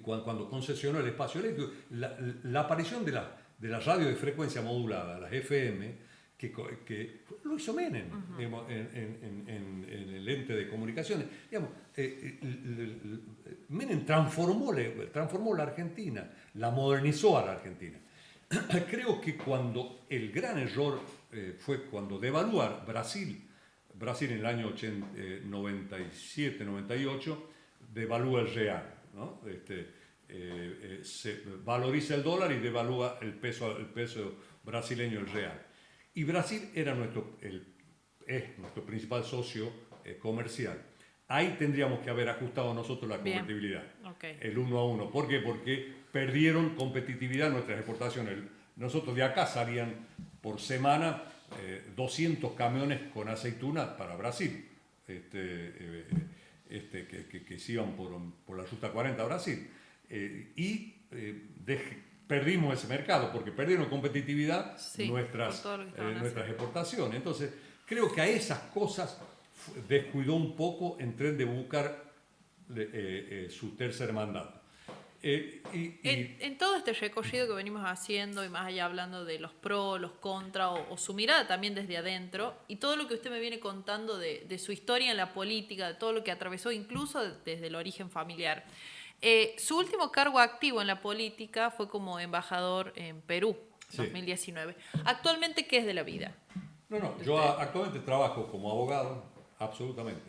Cuando concesionó el espacio eléctrico, la aparición de la radio de frecuencia modulada, las FM, que lo hizo Menem, digamos, en el ente de comunicaciones. Digamos, Menem transformó la Argentina, la modernizó a la Argentina. Creo que cuando el gran error fue cuando devaluar Brasil en el año 97-98, devalúa el real, ¿no? Se valoriza el dólar y devalúa el peso brasileño, el real. Y Brasil era es nuestro principal socio comercial. Ahí tendríamos que haber ajustado nosotros la convertibilidad, el 1 a 1. ¿Por qué? Porque perdieron competitividad nuestras exportaciones. Nosotros de acá salían por semana 200 camiones con aceituna para Brasil, que se iban por la ruta 40 a Brasil. Perdimos ese mercado porque perdieron competitividad nuestras exportaciones. Entonces, creo que a esas cosas descuidó un poco en tren de buscar su tercer mandato. En todo este recorrido que venimos haciendo, y más allá hablando de los pros, los contras, o su mirada también desde adentro, y todo lo que usted me viene contando de su historia en la política, de todo lo que atravesó, incluso desde el origen familiar. Su último cargo activo en la política fue como embajador en Perú, 2019. ¿Actualmente qué es de la vida? Yo actualmente trabajo como abogado, absolutamente.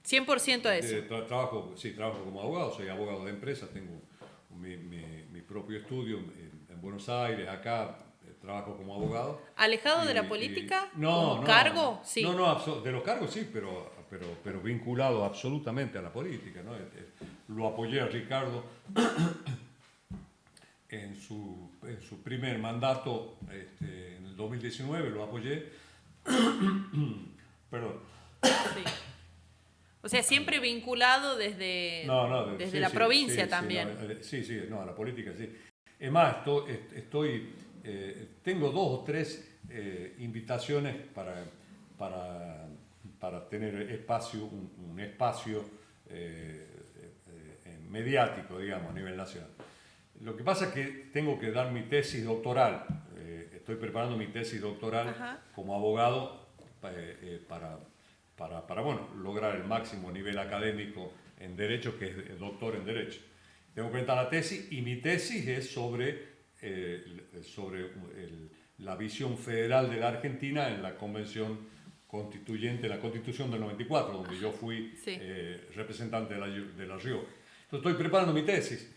100% a eso. Trabajo como abogado, soy abogado de empresa, tengo mi propio estudio en Buenos Aires, acá trabajo como abogado. ¿Alejado de la política? No, ¿Cargo? Sí. No, de los cargos sí, pero vinculado absolutamente a la política, ¿no? Lo apoyé a Ricardo en su primer mandato, en el 2019 lo apoyé. Perdón. Sí. O sea, siempre vinculado desde la provincia también. A la política sí. Es más, tengo 2 o 3 invitaciones para tener espacio, un espacio mediático, digamos, a nivel nacional. Lo que pasa es que tengo que dar mi tesis doctoral. Estoy preparando mi tesis doctoral como abogado para lograr el máximo nivel académico en Derecho, que es doctor en Derecho. Tengo que presentar la tesis, y mi tesis es sobre la visión federal de la Argentina en la Convención Constituyente, la Constitución del 94, donde yo fui representante de la Rioja. Entonces estoy preparando mi tesis.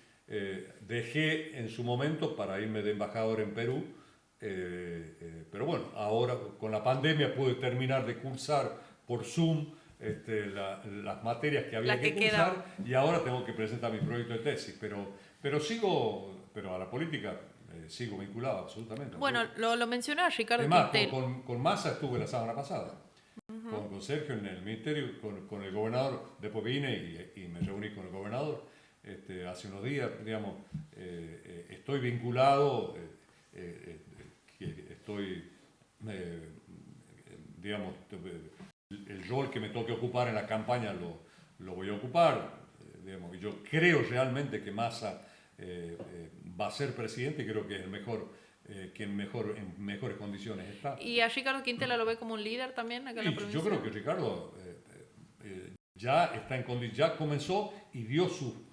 Dejé en su momento para irme de embajador en Perú, pero bueno, ahora con la pandemia pude terminar de cursar por Zoom las materias que había que cursar, y ahora tengo que presentar mi proyecto de tesis, pero a la política sigo vinculado absolutamente. Bueno, lo mencionaba Ricardo Además, Quintela. con Massa estuve la semana pasada, con Sergio en el ministerio, con el gobernador. Después vine y me reuní con el gobernador hace unos días, digamos. Estoy vinculado, digamos, el rol que me toque ocupar en la campaña lo voy a ocupar, digamos. Y yo creo realmente que Massa va a ser presidente, y creo que es el mejor, que en mejores condiciones está. ¿Y a Ricardo Quintela lo ve como un líder también acá en la provincia? Yo creo que Ricardo ya comenzó y dio su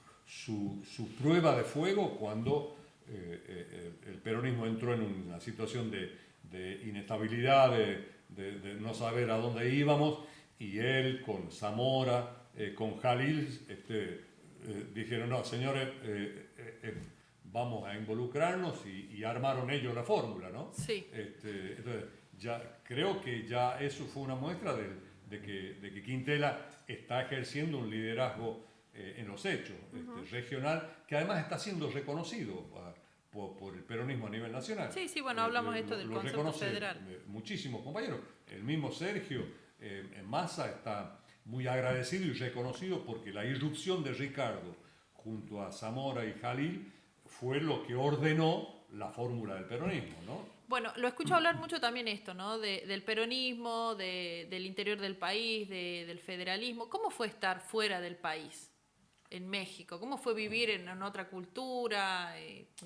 prueba de fuego cuando el peronismo entró en una situación de inestabilidad, de no saber a dónde íbamos, y él con Zamora, con Jalil, dijeron: no, señores, vamos a involucrarnos, y armaron ellos la fórmula, ¿no? Sí. Entonces, creo que ya eso fue una muestra de que Quintela está ejerciendo un liderazgo en los hechos, regional, que además está siendo reconocido por el peronismo a nivel nacional. Sí, bueno, hablamos esto del concepto federal. Muchísimos compañeros, el mismo Sergio, Massa muy agradecido y reconocido porque la irrupción de Ricardo junto a Zamora y Jalil fue lo que ordenó la fórmula del peronismo, ¿no? Bueno, lo escucho hablar mucho también esto, ¿no? Del peronismo, del interior del país, del federalismo. ¿Cómo fue estar fuera del país, en México? ¿Cómo fue vivir en otra cultura,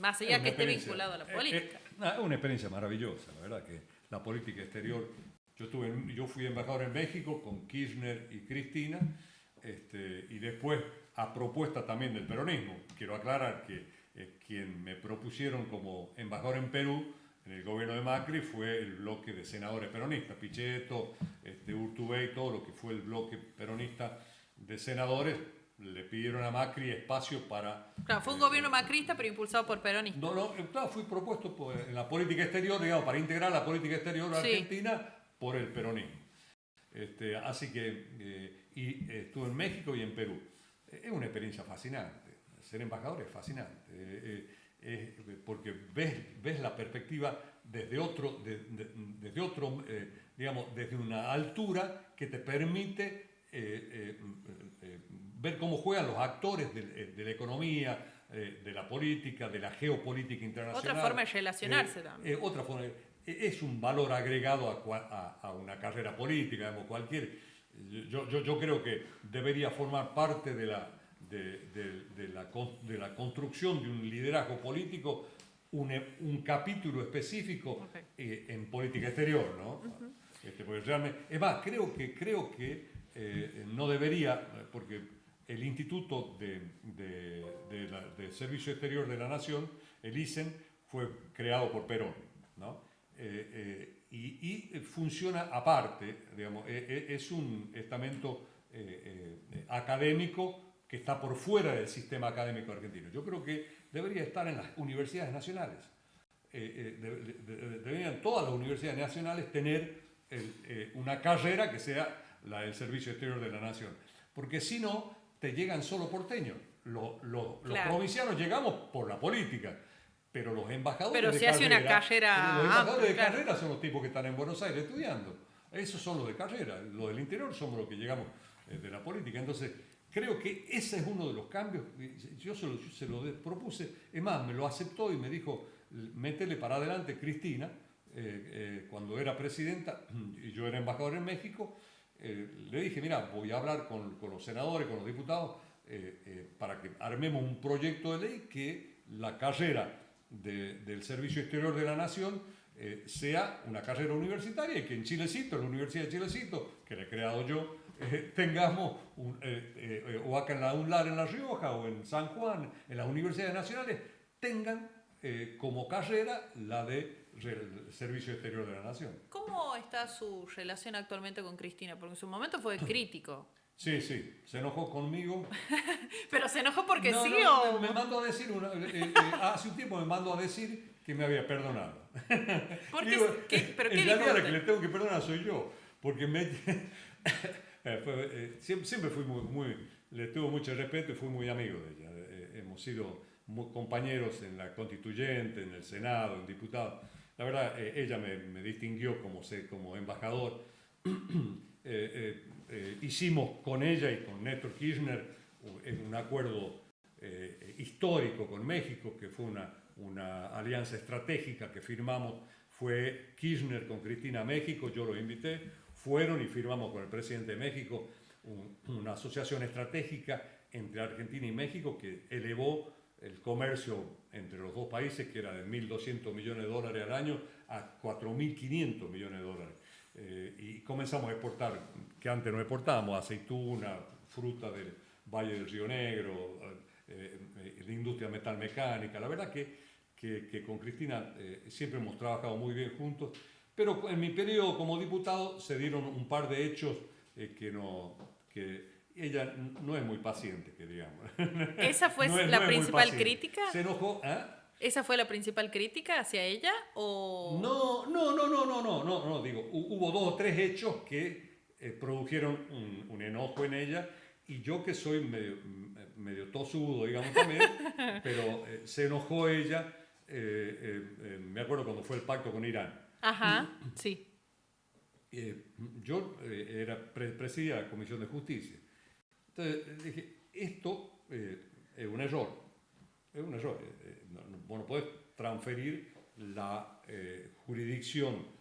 más allá que esté vinculado a la política? Es una experiencia maravillosa, la verdad, que la política exterior. Yo fui embajador en México con Kirchner y Cristina, y después a propuesta también del peronismo. Quiero aclarar que quien me propusieron como embajador en Perú, en el gobierno de Macri, fue el bloque de senadores peronistas, Pichetto, Urtubey, todo lo que fue el bloque peronista de senadores, le pidieron a Macri espacio para... Claro, fue un gobierno macrista, pero impulsado por peronistas. Claro, fui propuesto en la política exterior, digamos, para integrar la política exterior de Argentina por el peronismo. Así que, estuve en México y en Perú. Es una experiencia fascinante. Ser embajador es fascinante. Porque ves la perspectiva desde digamos, desde una altura que te permite ver cómo juegan los actores de la economía, de la política, de la geopolítica internacional. Otra forma de relacionarse también. Otra forma, es un valor agregado a una carrera política, digamos, yo creo que debería formar parte de la construcción de un liderazgo político, un capítulo específico en política exterior, ¿no? Porque realmente, es más, creo que no debería, porque el Instituto de Servicio Exterior de la Nación, el ISEN, fue creado por Perón, ¿no? Y funciona aparte, digamos, es un estamento académico que está por fuera del sistema académico argentino. Yo creo que debería estar en las universidades nacionales. Deberían todas las universidades nacionales tener una carrera que sea la del Servicio Exterior de la Nación. Porque si no, te llegan solo porteños. Los provincianos llegamos por la política, pero los embajadores pero de se carrera... hace una carrera los embajadores amplia, de carrera son los tipos que están en Buenos Aires estudiando. Esos son los de carrera. Los del interior somos los que llegamos de la política. Entonces, creo que ese es uno de los cambios. Yo se lo propuse. Es más, me lo aceptó y me dijo, métele para adelante Cristina, cuando era presidenta y yo era embajador en México. Le dije, mira, voy a hablar con los senadores, con los diputados, para que armemos un proyecto de ley que la carrera del Servicio Exterior de la Nación sea una carrera universitaria y que en Chilecito, en la Universidad de Chilecito, que la he creado yo, tengamos, o acá en la UNLAR en La Rioja o en San Juan, en las universidades nacionales, tengan como carrera la de Servicio Exterior de la Nación. ¿Cómo está su relación actualmente con Cristina? Porque en su momento fue crítico. Sí, se enojó conmigo. ¿Pero se enojó porque No, sí no, o...? me mandó a decir, hace un tiempo me mandó a decir que me había perdonado. ¿Por qué? Digo, ¿Pero qué en dijo realidad la usted? que le tengo que perdonar soy yo, porque siempre fui le tuve mucho respeto y fui muy amigo de ella. Hemos sido compañeros en la Constituyente, en el Senado, en diputado. La verdad, ella me distinguió como embajador. Hicimos con ella y con Néstor Kirchner un acuerdo histórico con México, que fue una alianza estratégica que firmamos. Fue Kirchner con Cristina a México, yo lo invité, fueron y firmamos con el presidente de México una asociación estratégica entre Argentina y México que elevó el comercio entre los dos países, que era de $1.200 millones al año a $4.500 millones. Y comenzamos a exportar, que antes no exportábamos, aceituna, fruta del Valle del Río Negro, la industria metalmecánica. La verdad que con Cristina siempre hemos trabajado muy bien juntos, pero en mi periodo como diputado se dieron un par de hechos que ella no es muy paciente, que digamos. ¿Esa fue la principal crítica? Se enojó, ¿Esa fue la principal crítica hacia ella? ¿O...? No, digo, hubo 2 o 3 hechos que produjeron un enojo en ella, y yo que soy medio tosudo, digamos también, pero se enojó ella, me acuerdo cuando fue el pacto con Irán. Ajá, sí. yo presidía la Comisión de Justicia. Entonces dije, esto es un error. Es un error. Vos no podés transferir la jurisdicción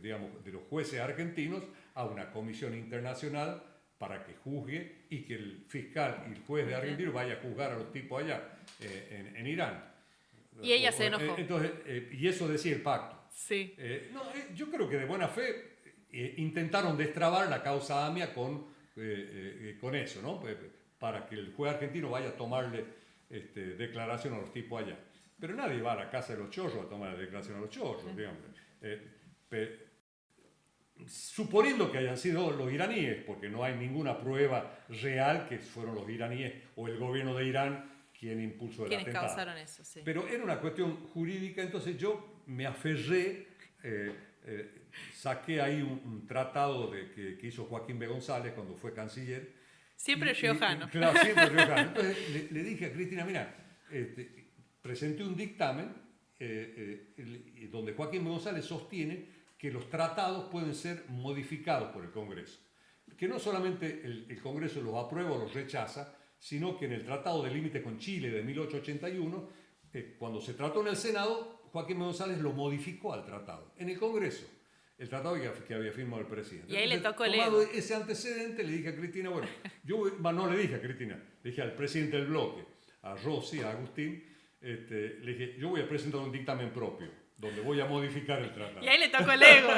digamos, de los jueces argentinos a una comisión internacional para que juzgue y que el fiscal y el juez de Argentina vaya a juzgar a los tipos allá en Irán. Y ella se enojó. Entonces, y eso decía el pacto. Sí. Yo creo que de buena fe intentaron destrabar la causa AMIA con eso, ¿no? Para que el juez argentino vaya a tomarle declaración a los tipos allá. Pero nadie va a la casa de los chorros a tomar la declaración a los chorros, digamos. Suponiendo que hayan sido los iraníes, porque no hay ninguna prueba real que fueron los iraníes o el gobierno de Irán quien impulsó el atentado. Quienes causaron eso, sí. Pero era una cuestión jurídica, entonces yo me aferré, saqué ahí un tratado que hizo Joaquín B. González cuando fue canciller. Siempre riojano. Claro, siempre riojano. Entonces le dije a Cristina, mira, presenté un dictamen donde Joaquín B. González sostiene que los tratados pueden ser modificados por el Congreso. Que no solamente el Congreso los aprueba o los rechaza, sino que en el Tratado de Límite con Chile de 1881, cuando se trató en el Senado, Joaquín B. González lo modificó al tratado. En el Congreso, el tratado que había firmado el presidente. Y ahí entonces, le tocó el tomado ego. ese antecedente, le dije a Cristina, bueno, no le dije a Cristina, le dije al presidente del bloque, a Rossi, a Agustín, le dije, yo voy a presentar un dictamen propio, donde voy a modificar el tratado. Y ahí le tocó el ego.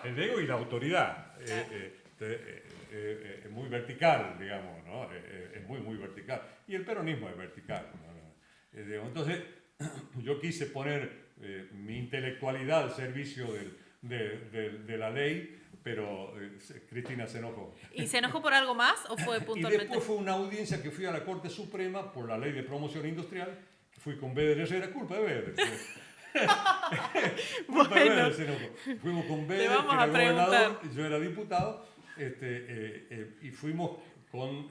El ego y la autoridad. Es muy vertical, digamos, ¿no? Es muy vertical. Y el peronismo es vertical, ¿no? Entonces, yo quise poner mi intelectualidad al servicio de la ley, pero Cristina se enojó. ¿Y se enojó por algo más o fue Y puntualmente? después fue una audiencia que fui a la Corte Suprema por la ley de promoción industrial, que fui con Beder Herrera, culpa de Beder. Culpa de Beder se enojó. Fuimos con Beder, vamos que era a preguntar. gobernador, yo era diputado, y fuimos con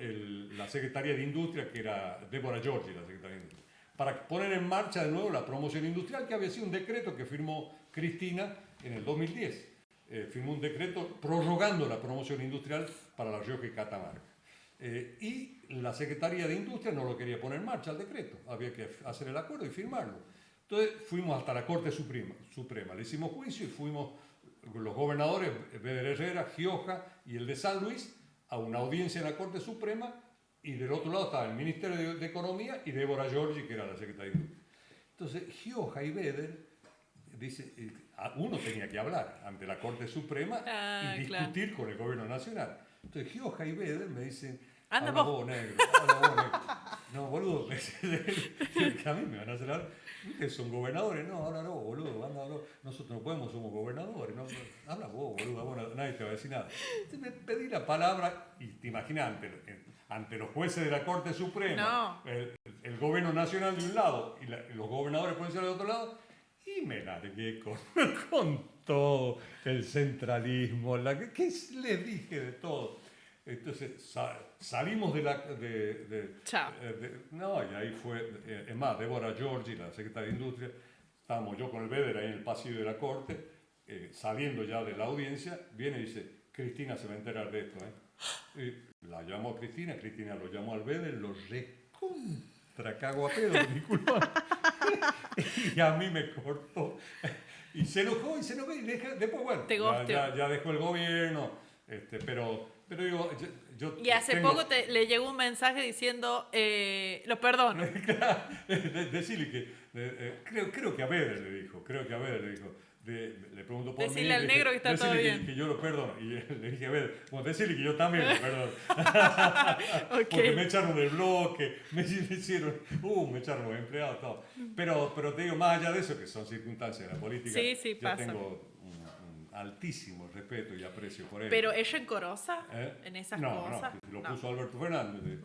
la secretaria de Industria, que era Débora Giorgi, la secretaria de Industria, para poner en marcha de nuevo la promoción industrial, que había sido un decreto que firmó Cristina en el 2010. Firmó un decreto prorrogando la promoción industrial para La Rioja y Catamarca. Y la Secretaría de Industria no lo quería poner en marcha el decreto, había que hacer el acuerdo y firmarlo. Entonces fuimos hasta la Corte Suprema, le hicimos juicio y fuimos los gobernadores, Beder Herrera, Gioja y el de San Luis, a una audiencia en la Corte Suprema, y del otro lado estaba el Ministerio de Economía y Débora Giorgi, que era la Secretaria de Industria. Entonces Gioja y Beder, dice, uno tenía que hablar ante la Corte Suprema y discutir con el gobierno nacional. Entonces Gioja y Beder me dicen, anda vos, negro, No, boludo, que a mí me van a hacer hablar. ¿Ustedes son gobernadores? No, ahora no, boludo, nosotros no podemos, somos gobernadores. No, habla vos, boludo, nadie te va a decir nada. Entonces me pedí la palabra y te imaginas, ante los jueces de la Corte Suprema, el gobierno nacional de un lado y los gobernadores provinciales de otro lado, y me largué con todo el centralismo, ¿qué les dije de todo? Entonces salimos y ahí fue, es más, Débora Giorgi, la secretaria de Industria, estábamos yo con el Beder ahí en el pasillo de la Corte, saliendo ya de la audiencia, viene y dice, Cristina se va a enterar de esto, Y la llamó a Cristina lo llamó al Beder, lo recontra cago a pedo, disculpa. Y a mí me cortó. Y se enojó, y después, bueno, ya dejó el gobierno, pero digo, yo y hace poco le llegó un mensaje diciendo, lo perdono. Decirle que, creo que a Beder le dijo, le pregunto por decirle al negro que está todo bien. Que yo lo perdono. Y le dije a Beder, bueno, decirle que yo también lo perdono. Porque me echaron del bloque, me echaron los empleados, todo. Pero te digo, más allá de eso, que son circunstancias de la política, yo pasa. Tengo un altísimo respeto y aprecio por él. ¿Pero es rencorosa en esas cosas? No, lo puso Alberto Fernández.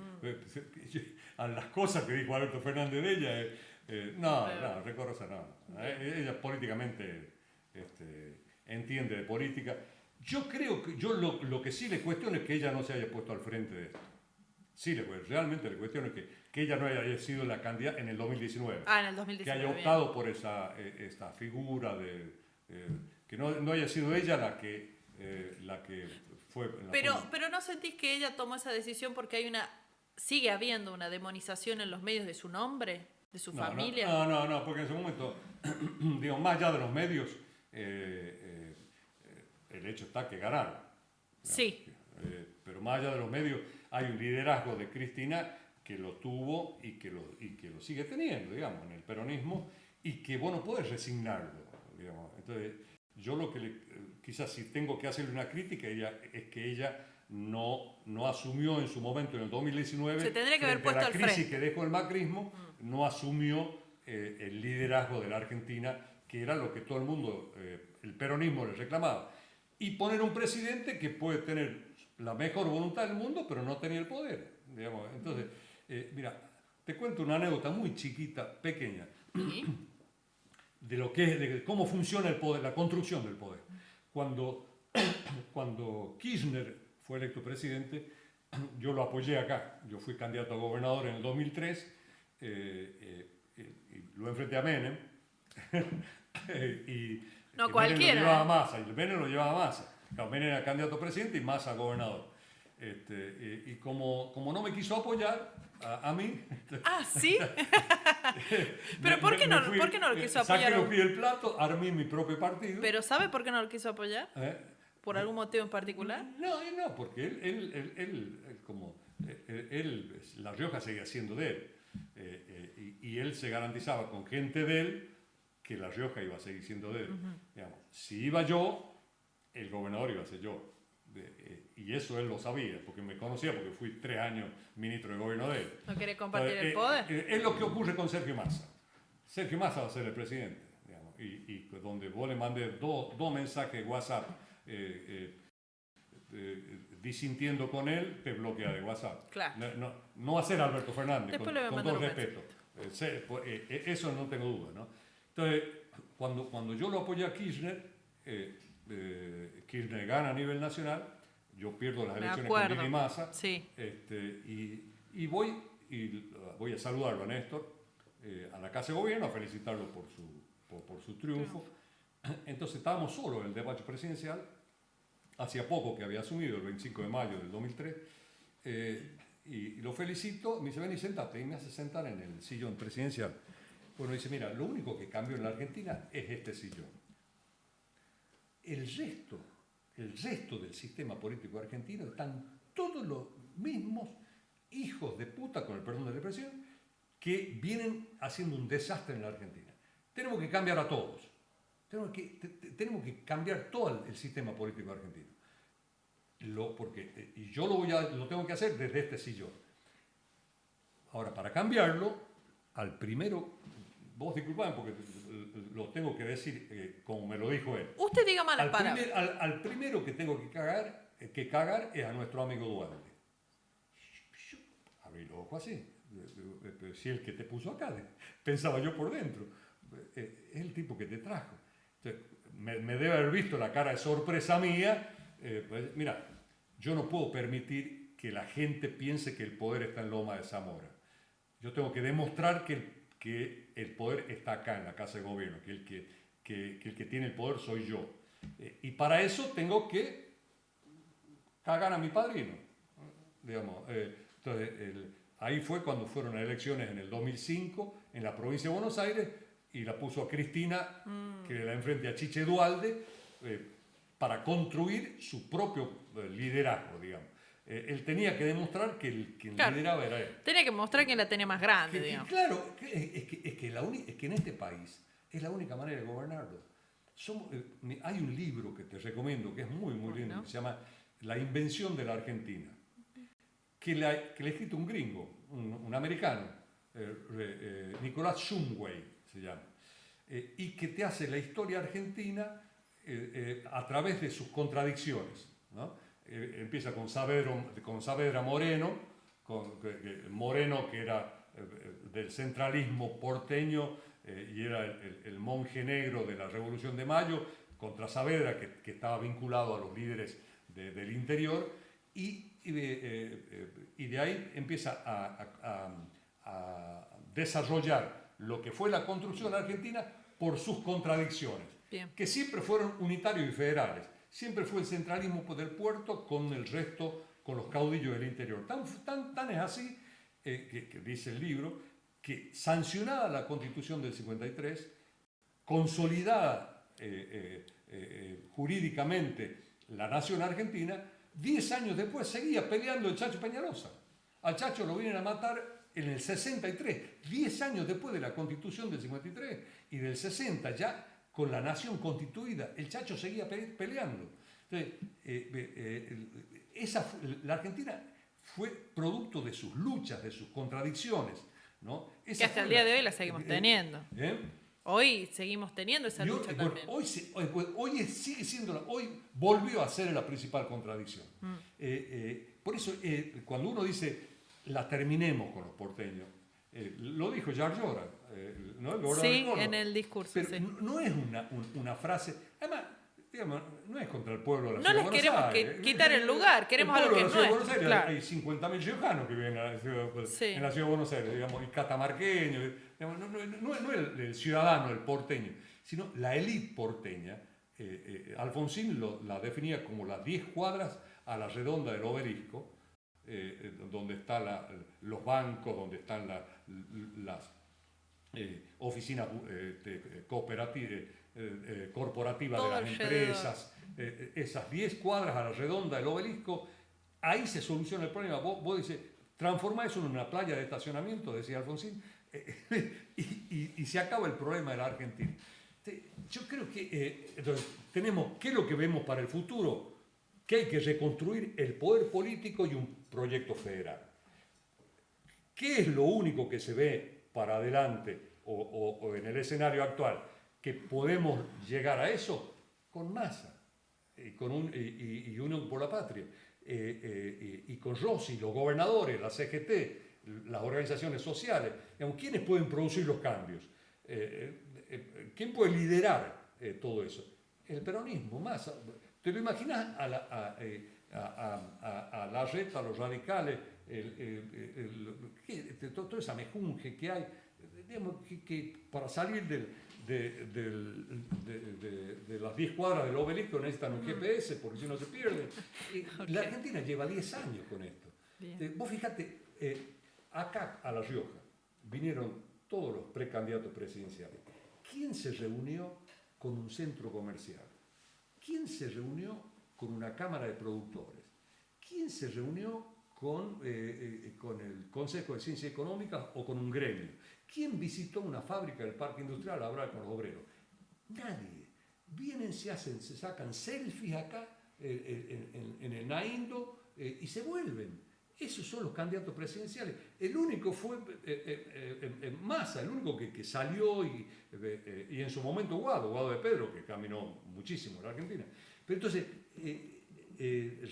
A las cosas que dijo Alberto Fernández de ella, rencorosa no. Ella políticamente entiende de política. Yo creo que lo que sí le cuestiono es que ella no se haya puesto al frente de esto. Sí, realmente le cuestiono que ella no haya sido la candidata en el 2019. En el 2019. Que haya optado por esta figura que no haya sido ella la que fue... Pero ¿no sentís que ella tomó esa decisión porque sigue habiendo una demonización en los medios de su nombre, de su familia? No, porque en ese momento, digo, más allá de los medios, el hecho está que ganaron. Sí. Pero más allá de los medios, hay un liderazgo de Cristina que lo tuvo y que lo sigue teniendo, digamos, en el peronismo, y que vos no podés resignarlo, digamos. Entonces, yo quizás si tengo que hacerle una crítica es que ella no asumió en su momento, en el 2019, se tendría que haber puesto la al crisis frente que dejó el macrismo, no asumió el liderazgo de la Argentina, que era lo que todo el mundo, el peronismo le reclamaba. Y poner un presidente que puede tener la mejor voluntad del mundo, pero no tenía el poder, digamos. Entonces, mira, te cuento una anécdota muy chiquita, pequeña, de cómo funciona el poder, la construcción del poder. Cuando Kirchner fue electo presidente, yo lo apoyé acá. Yo fui candidato a gobernador en el 2003, y lo enfrenté a Menem. No Menem cualquiera. lo llevaba a Massa, y Menem lo llevaba a Massa. Menem era candidato a presidente y Massa a gobernador. Y como no me quiso apoyar a mí... Ah, ¿sí? Pero ¿por qué no lo quiso apoyar? Saqué los pies del plato, armé mi propio partido. ¿Pero sabe por qué no lo quiso apoyar? ¿Por algún motivo en particular? No, porque La Rioja seguía siendo de él. Y él se garantizaba con gente de él que La Rioja iba a seguir siendo de él. Digamos, si iba yo, el gobernador iba a ser yo. Y eso él lo sabía, porque me conocía, porque fui 3 años ministro de gobierno de él. ¿No quiere compartir el poder? Es lo que ocurre con Sergio Massa. Sergio Massa va a ser el presidente, digamos, y donde vos le mandes dos mensajes WhatsApp disintiendo con él, te bloquea de WhatsApp. Claro. No va a ser Alberto Fernández, Después con todo respeto. Eso no tengo duda, ¿no? Entonces, cuando yo lo apoyé a Kirchner, Kirchner gana a nivel nacional, yo pierdo las elecciones con Dini Massa, sí. y voy a saludarlo a Néstor, a la Casa de Gobierno, a felicitarlo por su triunfo. Entonces estábamos solos en el despacho presidencial, hacía poco que había asumido, el 25 de mayo del 2003, y lo felicito, me dice, ven y sentate, y me hace sentar en el sillón presidencial. Bueno, dice, mira, lo único que cambió en la Argentina es este sillón. El resto del sistema político argentino están todos los mismos hijos de puta, con el perdón de la expresión, que vienen haciendo un desastre en la Argentina. Tenemos que cambiar a todos. Tenemos que cambiar todo el sistema político argentino. Y yo lo tengo que hacer desde este sillón. Ahora, para cambiarlo, al primero, vos disculpame porque lo tengo que decir como me lo dijo él. Usted diga malas palabras. Al primero que tengo que cagar es a nuestro amigo Dualde. Abrí los ojos así. Pero si el que te puso acá, pensaba yo por dentro. Es el tipo que te trajo. Entonces, me debe haber visto la cara de sorpresa mía. Pues, mira, yo no puedo permitir que la gente piense que el poder está en Loma de Zamora. Yo tengo que demostrar que el poder está acá en la Casa de Gobierno, que el que tiene el poder soy yo. Y para eso tengo que cagar a mi padrino. Digamos, entonces, ahí fue cuando fueron las elecciones en el 2005 en la provincia de Buenos Aires, y la puso a Cristina, que la enfrente a Chiche Dualde, para construir su propio liderazgo, digamos. Él tenía que demostrar que el que lideraba era él. Tenía que mostrar quién la tenía más grande, digamos. Claro, es que en este país es la única manera de gobernarlo. Hay un libro que te recomiendo, que es muy, muy lindo, que se llama La invención de la Argentina, que le ha escrito un gringo, un americano, Nicolás Shumway se llama, y que te hace la historia argentina a través de sus contradicciones, ¿no? Empieza con Saavedra Moreno, Moreno que era del centralismo porteño y era el monje negro de la Revolución de Mayo, contra Saavedra que estaba vinculado a los líderes del interior, y de ahí empieza a desarrollar lo que fue la construcción argentina por sus contradicciones. Bien. que siempre fueron unitarios y federales. Siempre fue el centralismo del puerto con el resto, con los caudillos del interior. Tan es así, que dice el libro, que sancionada la Constitución del 53, consolidada jurídicamente la nación argentina, 10 años después seguía peleando el Chacho Peñalosa. Al Chacho lo vienen a matar en el 63, 10 años después de la Constitución del 53 y del 60, ya con la nación constituida, el Chacho seguía peleando. Entonces, la Argentina fue producto de sus luchas, de sus contradicciones, ¿no? Que hasta el día de hoy la seguimos teniendo. Hoy seguimos teniendo esa lucha también. Hoy sigue siendo, hoy volvió a ser la principal contradicción. Por eso, cuando uno dice, la terminemos con los porteños, lo dijo Jacques Llora, ¿no? Sí, en el discurso. Pero sí. no es una frase, además, digamos, no es contra el pueblo de la No ciudad de les Buenos queremos Aires. quitar el lugar, queremos algo que El es pueblo de la ciudad de nuestro. Buenos Aires, Claro. hay 50.000 riojanos que viven en la ciudad de Buenos Aires, digamos, y catamarqueños, digamos, no el ciudadano, el porteño, sino la élite porteña. Alfonsín la definía como las 10 cuadras a la redonda del Obelisco, donde están los bancos, donde están las oficinas corporativas Todo de las empresas, esas 10 cuadras a la redonda del Obelisco, ahí se soluciona el problema. Vos dices, transforma eso en una playa de estacionamiento, decía Alfonsín, y se acaba el problema de la Argentina. Yo creo que entonces, tenemos, ¿qué es lo que vemos para el futuro? Que hay que reconstruir el poder político y un proyecto federal. ¿Qué es lo único que se ve para adelante o en el escenario actual? Que podemos llegar a eso con Massa y Unión por la Patria, y con Rossi, los gobernadores, la CGT, las organizaciones sociales. Digamos, ¿quiénes pueden producir los cambios? ¿Quién puede liderar todo eso? El peronismo, Massa. ¿Te lo imaginas a Larreta, a los radicales, toda esa mejunje que hay? Digamos, que para salir de las 10 cuadras del Obelisco necesitan un GPS, porque si no se pierden. Okay. La Argentina lleva 10 años con esto. Vos fíjate, acá a La Rioja vinieron todos los precandidatos presidenciales. ¿Quién se reunió con un centro comercial? ¿Quién se reunió con una cámara de productores? ¿Quién se reunió con el Consejo de Ciencias Económicas o con un gremio? ¿Quién visitó una fábrica del parque industrial a hablar con los obreros? Nadie. Vienen, se sacan selfies acá en el Naindo y se vuelven. Esos son los candidatos presidenciales. El único fue Massa, el único que salió y en su momento Guado de Pedro, que caminó muchísimo en la Argentina. Pero entonces,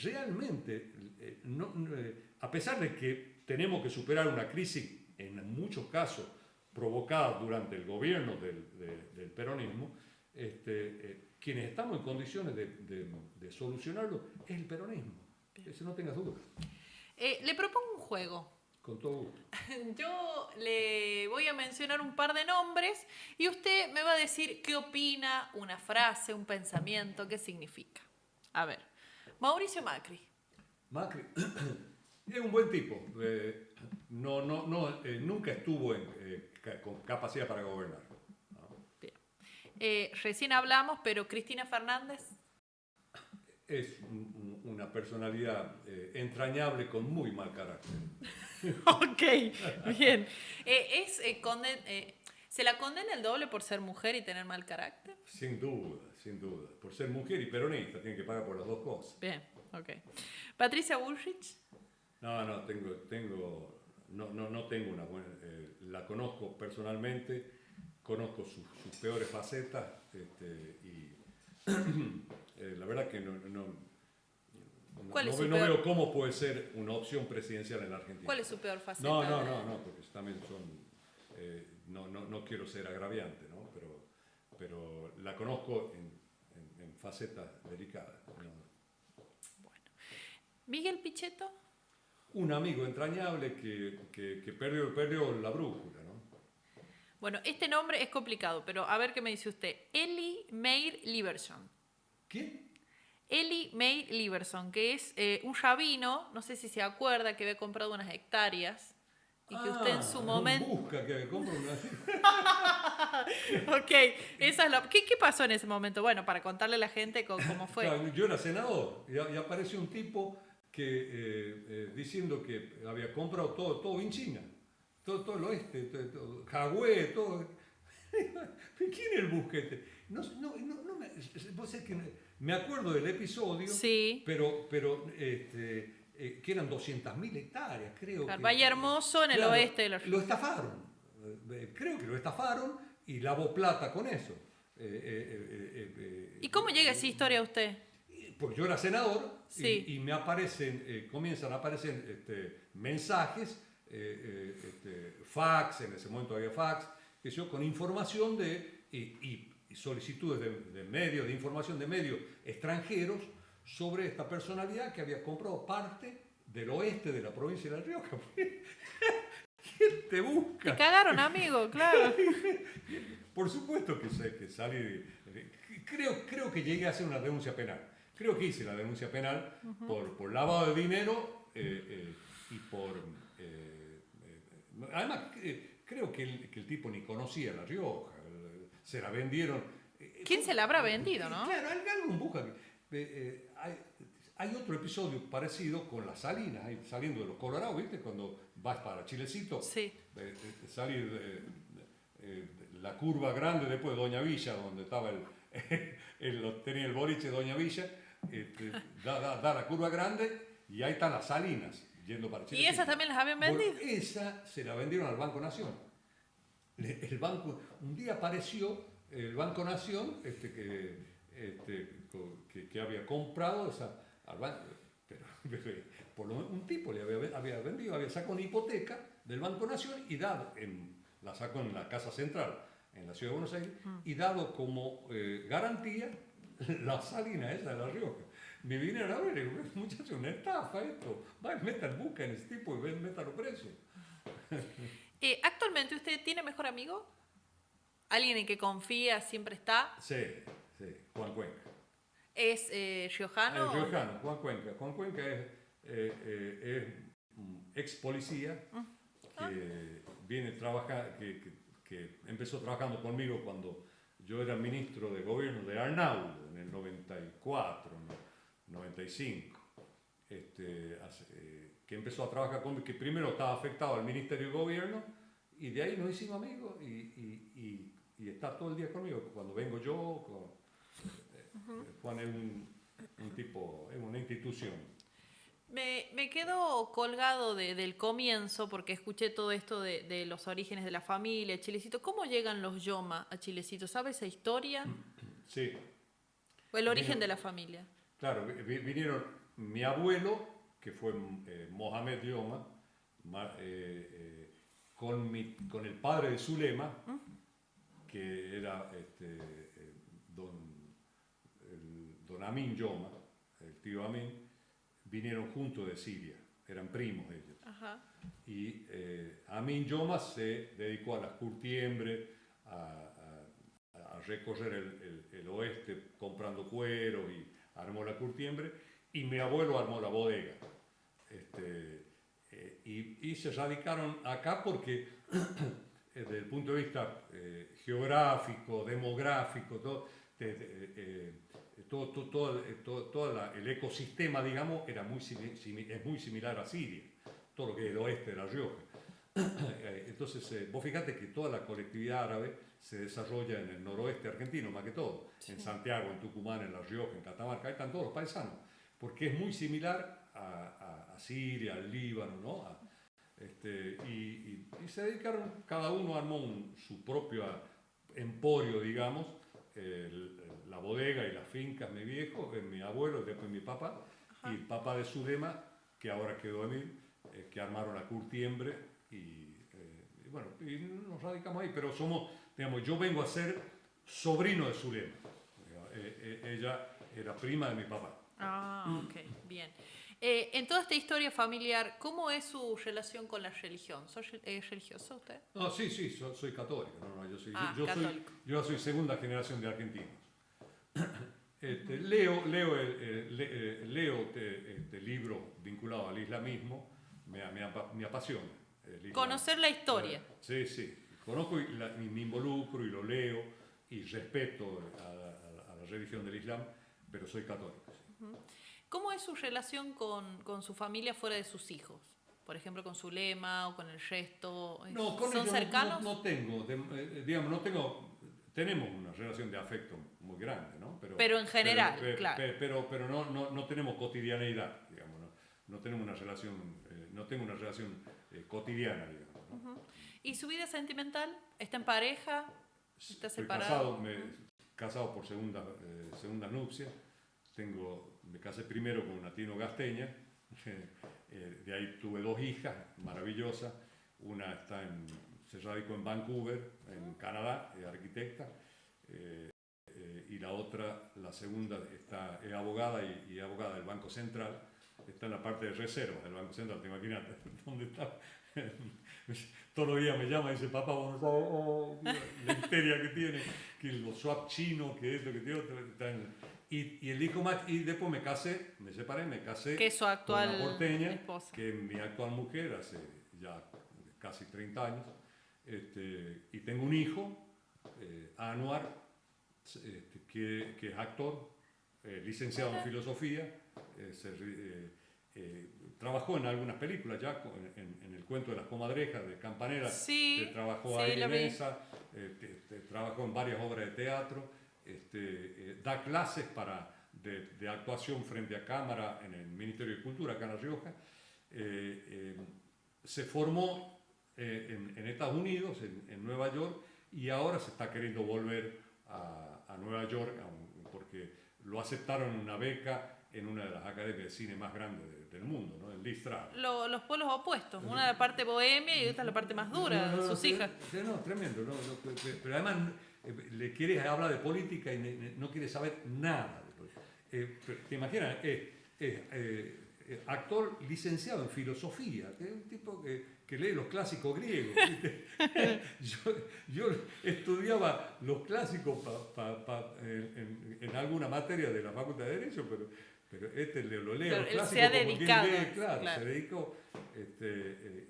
realmente, a pesar de que tenemos que superar una crisis en muchos casos provocada durante el gobierno del peronismo, quienes estamos en condiciones de solucionarlo es el peronismo. Eso no tengas duda. Le propongo un juego. Con todo gusto. Yo le voy a mencionar un par de nombres y usted me va a decir qué opina, una frase, un pensamiento, qué significa. A ver, Mauricio Macri. Macri es un buen tipo. Nunca estuvo con capacidad para gobernar. Bien. Recién hablamos, pero Cristina Fernández. Es una personalidad entrañable con muy mal carácter. Ok, bien. ¿Se la condena el doble por ser mujer y tener mal carácter? Sin duda, sin duda. Por ser mujer y peronista, tiene que pagar por las dos cosas. Bien, ok. Patricia Bullrich. No tengo una buena... la conozco personalmente, conozco sus peores facetas y la verdad que no veo cómo puede ser una opción presidencial en la Argentina. ¿Cuál es su peor faceta? No, porque también son... no quiero ser agraviante, ¿no? Pero la conozco en facetas delicadas. ¿No? Bueno. ¿Miguel Pichetto? Un amigo entrañable que perdió la brújula, ¿no? Bueno, este nombre es complicado, pero a ver qué me dice usted. Eli Meir Liberson. ¿Quién? Eli Meir Liberson, que es un rabino, no sé si se acuerda, que había comprado unas hectáreas y que usted en su momento... Busca que compra una... Ok, esa es la... ¿Qué pasó en ese momento? Bueno, para contarle a la gente cómo fue. Claro, yo era senador y apareció un tipo que diciendo que había comprado todo en China, todo el oeste, todo, Hawái, todo. ¿Quién es el busquete? Vos sabés que me acuerdo del episodio, Sí. pero que eran 200.000 hectáreas, creo. Claro, Valle Hermoso en el oeste de los... Lo estafaron, creo que lo estafaron y lavó plata con eso. ¿Y cómo llega esa historia a usted? Porque yo era senador Sí. y me aparecen, comienzan a aparecer mensajes, fax, en ese momento había fax, que yo con información y solicitudes de medios, de información de medios extranjeros sobre esta personalidad que había comprado parte del oeste de la provincia de La Rioja. ¿Quién te busca? Te cagaron, amigo, claro. Por supuesto que salí. Creo que llegué a hacer una denuncia penal. Creo que hice la denuncia penal por lavado de dinero y por... además, creo que el tipo ni conocía La Rioja. Se la vendieron. ¿Quién se la habrá vendido, no? Claro, algún busca. Hay otro episodio parecido con las salinas, ahí saliendo de los Colorados, ¿viste? Cuando vas para Chilecito, Sí. salir de la curva grande después de Doña Villa, donde estaba tenía el boliche de Doña Villa, da la curva grande y ahí están las salinas, yendo para Chilecito. ¿Y esas también las habían vendido? Bueno, esa se la vendieron al Banco Nación. Un día apareció el Banco Nación que había comprado esa al banco, pero por lo menos un tipo le había vendido, había sacado una hipoteca del Banco Nación y dado, la sacó en la Casa Central, en la Ciudad de Buenos Aires, y dado como garantía la salina esa de La Rioja. Me vinieron a ver y digo, muchachos, una estafa esto, metan busca en ese tipo y métanlo preso. ¿Actualmente usted tiene mejor amigo? ¿Alguien en que confía, siempre está? Sí, Juan Cuenca. ¿Es riojano? Riojano, Juan Cuenca. Juan Cuenca es un ex policía que viene que empezó trabajando conmigo cuando yo era ministro de gobierno de Arnaldo en el 94, 95. Que empezó a trabajar conmigo, que primero estaba afectado al Ministerio de Gobierno y de ahí nos hicimos amigos y está todo el día conmigo. Cuando vengo yo, Juan es un tipo, es una institución. Me quedo colgado del comienzo porque escuché todo esto de los orígenes de la familia, Chilecito. ¿Cómo llegan los Yoma a Chilecito? ¿Sabe esa historia? Sí. ¿O el origen de la familia? Claro, vinieron mi abuelo, que fue Mohamed Yoma, con el padre de Zulema, que era don Amin Yoma, el tío Amin, vinieron juntos de Siria, eran primos ellos. Ajá. Y Amin Yoma se dedicó a las curtiembres, a recorrer el oeste comprando cueros y armó la curtiembre, y mi abuelo armó la bodega. Y se radicaron acá porque desde el punto de vista geográfico, demográfico, todo el ecosistema, digamos, es muy similar a Siria, todo lo que es el oeste de La Rioja. Entonces, vos fíjate que toda la colectividad árabe se desarrolla en el noroeste argentino, más que todo, sí. En Santiago, en Tucumán, en La Rioja, en Catamarca, ahí están todos los paisanos, porque es muy similar a Siria, al Líbano, ¿no? Y se dedicaron, cada uno armó su propio emporio, digamos, la bodega y las fincas, mi viejo, mi abuelo, después mi papá, y el papá de Zulema, que ahora quedó Emil, que armaron la curtiembre, y nos radicamos ahí, pero somos, digamos, yo vengo a ser sobrino de Zulema. Ella era prima de mi papá. Ah, ok, bien. En toda esta historia familiar, ¿cómo es su relación con la religión? ¿Es religioso usted? No, sí, soy católico. No, Católico. yo soy segunda generación de argentinos. Leo libros vinculados al islamismo, me apasiona el Islam. Conocer la historia. Sí, conozco y me involucro y lo leo y respeto a la religión del Islam, pero soy católico. Sí. ¿Cómo es su relación con su familia fuera de sus hijos? Por ejemplo, con su lema o con el resto. No, con ¿Son ellos cercanos? no tengo, tenemos una relación de afecto muy grande, ¿no? Pero en general, claro. Pero no tenemos cotidianeidad, digamos, no tenemos una relación, no tengo una relación cotidiana, digamos, ¿no? ¿Y su vida sentimental? ¿Está en pareja? ¿Está Estoy separado? casado por segunda nupcia. Me casé primero con una tino gasteña, de ahí tuve 2 hijas maravillosas. Una se radicó en Vancouver, en Canadá, es arquitecta, y la segunda, es abogada y abogada del Banco Central. Está en la parte de reserva del Banco Central, te imaginas dónde está. Todos los días me llama y dice, papá, vos no sabes, la histeria que tiene, que los swap chinos, que esto, que tiene otro. Y el hijo más, y después me separé, me casé ¿Qué es su actual con una porteña, esposa? que es mi actual mujer, hace ya casi 30 años. Y tengo un hijo, Anuar, que es actor, licenciado en filosofía, trabajó en algunas películas ya, en El cuento de las comadrejas de Campanella, Sí, trabajó sí, ahí la en vi. esa, trabajó en varias obras de teatro, da clases de actuación frente a cámara en el Ministerio de Cultura acá en La Rioja. Se formó en Estados Unidos, en Nueva York, y ahora se está queriendo volver a Nueva York porque lo aceptaron en una beca en una de las academias de cine más grandes del mundo, ¿no? En Lee Strasberg. Los polos opuestos. Una la parte bohemia y otra la parte más dura, sus hijas. No, tremendo. Pero además le quieres hablar de política y no quiere saber nada de política. ¿Te imaginas? Actor licenciado en filosofía, que es un tipo que lee los clásicos griegos. Yo estudiaba los clásicos en alguna materia de la Facultad de Derecho, pero lo lee Claro, los él clásicos se ha como dedicado, quien lee, claro, claro. se dedicó.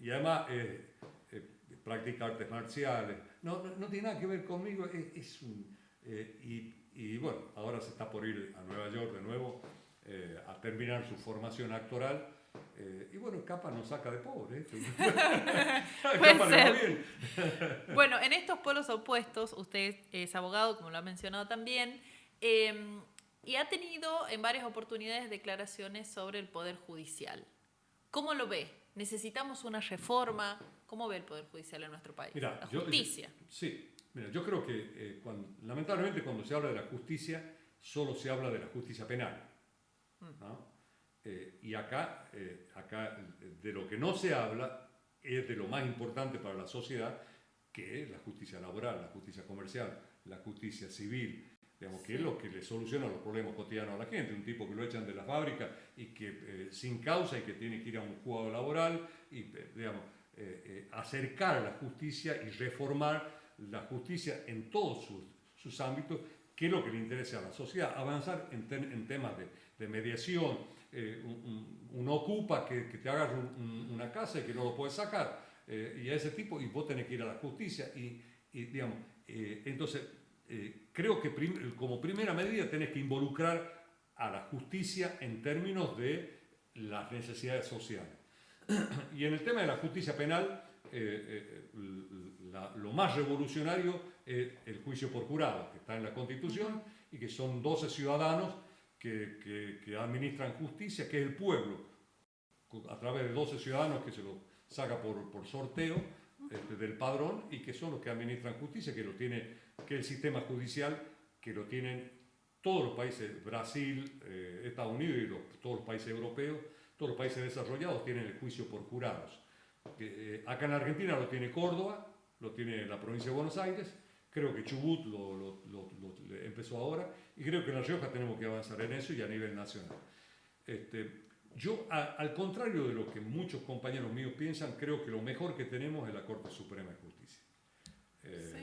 Y además practica artes marciales. No tiene nada que ver conmigo. Y bueno, ahora se está por ir a Nueva York de nuevo a terminar su formación actoral. Y bueno, capaz nos saca de pobre. Capaz le va bien. Bueno, en estos polos opuestos, usted es abogado, como lo ha mencionado también, y ha tenido en varias oportunidades declaraciones sobre el Poder Judicial. ¿Cómo lo ve? ¿Necesitamos una reforma? ¿Cómo ve el Poder Judicial en nuestro país? Mira, la justicia. Yo creo que lamentablemente cuando se habla de la justicia, solo se habla de la justicia penal, ¿no? Y acá de lo que no se habla es de lo más importante para la sociedad, que es la justicia laboral, la justicia comercial, la justicia civil, digamos, que es lo que le soluciona los problemas cotidianos a la gente. Un tipo que lo echan de la fábrica y que sin causa y que tiene que ir a un juzgado laboral y, digamos, acercar a la justicia y reformar la justicia en todos sus ámbitos, que es lo que le interesa a la sociedad, avanzar en temas de mediación. Uno ocupa que te hagas una casa y que no lo puedes sacar, y a ese tipo, y vos tenés que ir a la justicia, digamos, entonces creo que como primera medida tenés que involucrar a la justicia en términos de las necesidades sociales. Y en el tema de la justicia penal, lo más revolucionario es el juicio por jurado, que está en la Constitución, y que son 12 ciudadanos que administran justicia, que es el pueblo, a través de 12 ciudadanos que se lo saca por sorteo del padrón, y que son los que administran justicia, que es el sistema judicial que lo tienen todos los países, Brasil, Estados Unidos y todos los países europeos, todos los países desarrollados tienen el juicio por jurados. Acá en Argentina lo tiene Córdoba, lo tiene la provincia de Buenos Aires, creo que Chubut lo empezó ahora, y creo que en La Rioja tenemos que avanzar en eso y a nivel nacional. Yo, al contrario de lo que muchos compañeros míos piensan, creo que lo mejor que tenemos es la Corte Suprema de Justicia. ¿Sí?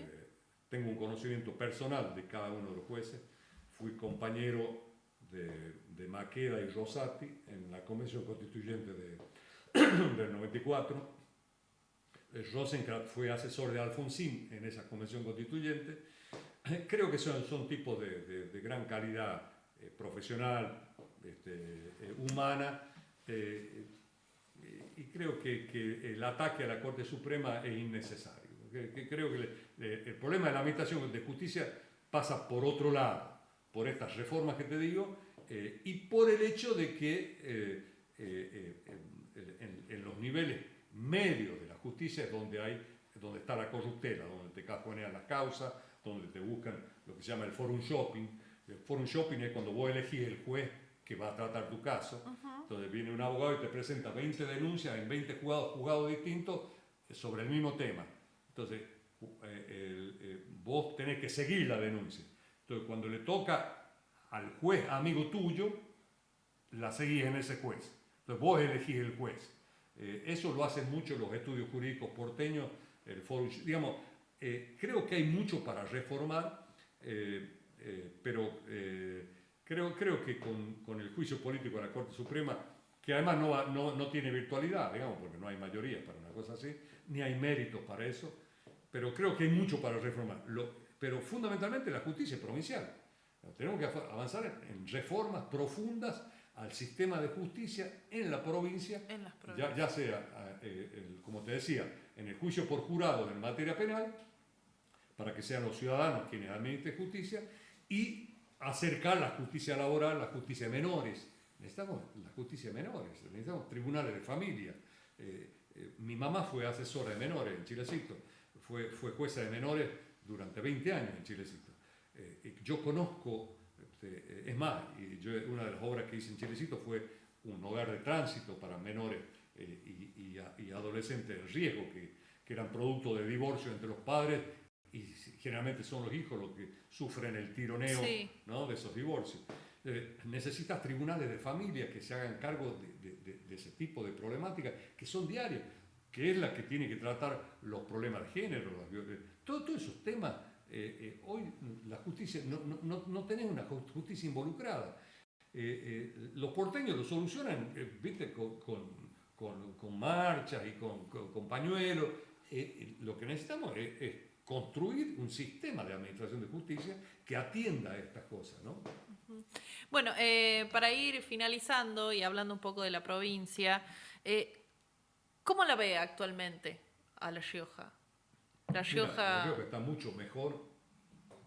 Tengo un conocimiento personal de cada uno de los jueces. Fui compañero de Maqueda y Rosati en la Convención Constituyente del 94. Rosenkrantz fue asesor de Alfonsín en esa Convención Constituyente. Creo que son tipos de gran calidad profesional, humana, y creo que el ataque a la Corte Suprema es innecesario. Creo que el problema de la Administración de Justicia pasa por otro lado, por estas reformas que te digo, y por el hecho de que en los niveles medios de la justicia es donde está la corruptela, donde te cajonean las causas, donde te buscan lo que se llama el forum shopping. El forum shopping es cuando vos elegís el juez que va a tratar tu caso. Entonces viene un abogado y te presenta 20 denuncias en 20 juzgados distintos sobre el mismo tema. Entonces vos tenés que seguir la denuncia. Entonces cuando le toca al juez amigo tuyo, la seguís en ese juez. Entonces vos elegís el juez. Eso lo hacen mucho los estudios jurídicos porteños, el forum, digamos, creo que hay mucho para reformar, pero creo que con el juicio político de la Corte Suprema, que además no tiene virtualidad, digamos, porque no hay mayoría para una cosa así, ni hay méritos para eso, pero creo que hay mucho para reformar. Pero fundamentalmente la justicia provincial. Tenemos que avanzar en reformas profundas al sistema de justicia en la provincia, ya sea, como te decía, en el juicio por jurado en materia penal, para que sean los ciudadanos quienes administren justicia, y acercar la justicia laboral, la justicia de menores. Necesitamos la justicia de menores, necesitamos tribunales de familia. Mi mamá fue asesora de menores en Chilecito, fue jueza de menores durante 20 años en Chilecito. Yo conozco, es más, una de las obras que hice en Chilecito fue un hogar de tránsito para menores y adolescentes en riesgo que eran producto de divorcio entre los padres, y generalmente son los hijos los que sufren el tironeo, sí, ¿no?, de esos divorcios. Necesitas tribunales de familia que se hagan cargo de ese tipo de problemáticas que son diarias, que es la que tiene que tratar los problemas de género, todos esos temas. Hoy la justicia, no tenés una justicia involucrada. Los porteños lo solucionan, ¿viste? Con marchas y con pañuelos. Lo que necesitamos es construir un sistema de administración de justicia que atienda a estas cosas, ¿no? Bueno, para ir finalizando y hablando un poco de la provincia, ¿cómo la ve actualmente a La Rioja? La Rioja está mucho mejor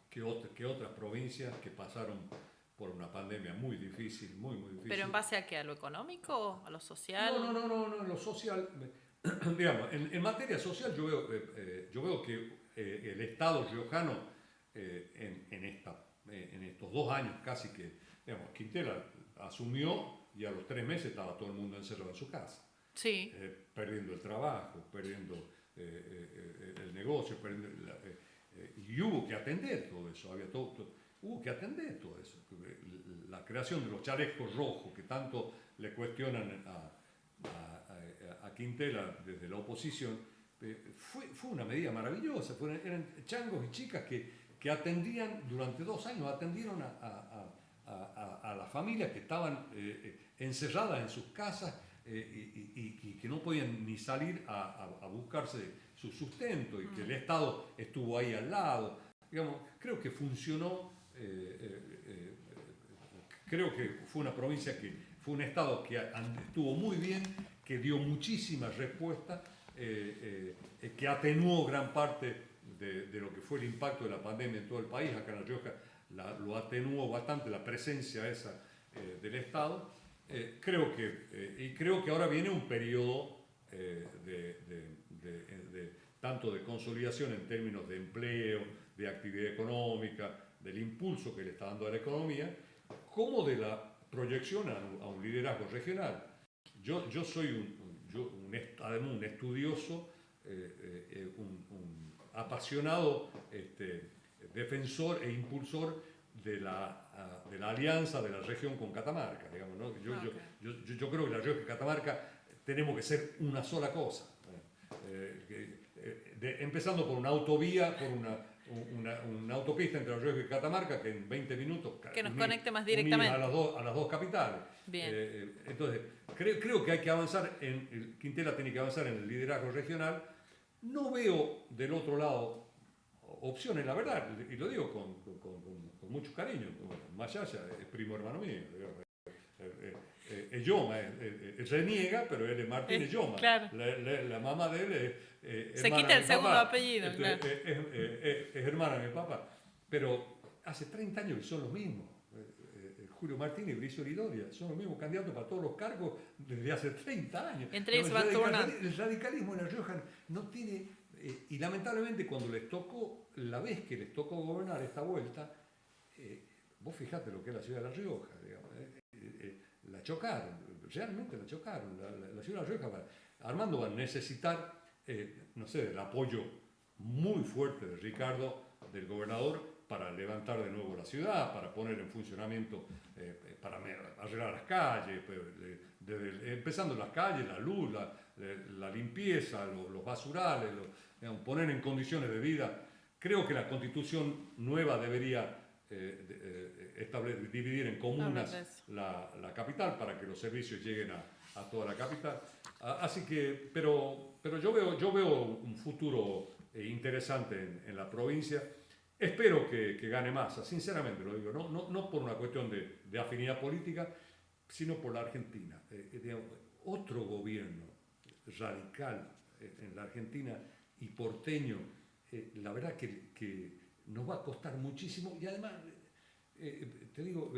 que otras provincias que pasaron por una pandemia muy difícil, muy difícil. ¿Pero en base a qué? ¿A lo económico? ¿A lo social? No, lo social. Digamos, en materia social yo veo que el Estado riojano en estos 2 años casi que, digamos, Quintela asumió y a los 3 meses estaba todo el mundo encerrado en su casa. Sí. Perdiendo el trabajo, perdiendo el negocio, y hubo que atender todo eso, hubo que atender todo eso. La creación de los chalecos rojos que tanto le cuestionan a Quintela desde la oposición, fue una medida maravillosa. Eran changos y chicas que atendían, durante 2 años, atendieron a las familias que estaban encerradas en sus casas y que no podían ni salir a buscarse su sustento, y que el Estado estuvo ahí al lado. Digamos, creo que funcionó, creo que fue una provincia fue un Estado que estuvo muy bien, que dio muchísimas respuestas, que atenuó gran parte de lo que fue el impacto de la pandemia en todo el país. Acá en La Rioja lo atenuó bastante la presencia esa del Estado. Creo que ahora viene un periodo tanto de consolidación en términos de empleo, de actividad económica, del impulso que le está dando a la economía, como de la proyección a un liderazgo regional. Yo soy además un estudioso, un apasionado defensor e impulsor de la alianza de la región con Catamarca, digamos, ¿no? Yo creo que La Rioja y Catamarca tenemos que ser una sola cosa. Empezando por una autovía, por una autopista entre La Rioja y Catamarca que en 20 minutos que nos conecte más directamente a las dos capitales. Bien. Entonces, creo que hay que avanzar, Quintela tiene que avanzar en el liderazgo regional. No veo del otro lado opciones, la verdad, y lo digo con mucho cariño. Mayaya es primo hermano mío. Es Yoma, reniega, pero él es Martínez Yoma. Claro. La mamá de él es se quita el segundo apellido. Entonces, claro. es hermana de mi papá. Pero hace 30 años que son los mismos. Julio Martínez y Bricio Lidoria son los mismos candidatos para todos los cargos desde hace 30 años. Entre ellos se van turnando. El radicalismo en La Rioja no tiene... y lamentablemente cuando la vez que les tocó gobernar esta vuelta, vos fijate lo que es la ciudad de La Rioja, digamos, la chocaron, realmente la chocaron. La ciudad de La Rioja, Armando va a necesitar, no sé, el apoyo muy fuerte de Ricardo, del gobernador, para levantar de nuevo la ciudad, para poner en funcionamiento, para arreglar las calles, empezando las calles, la luz, la limpieza, los basurales, digamos, poner en condiciones de vida. Creo que la constitución nueva debería dividir en comunas la capital para que los servicios lleguen a toda la capital. Así que, pero yo veo un futuro interesante en la provincia. Espero que gane Massa, sinceramente lo digo, no por una cuestión de afinidad política, sino por la Argentina. Digamos, otro gobierno radical en la Argentina y porteño, la verdad que nos va a costar muchísimo y además, te digo,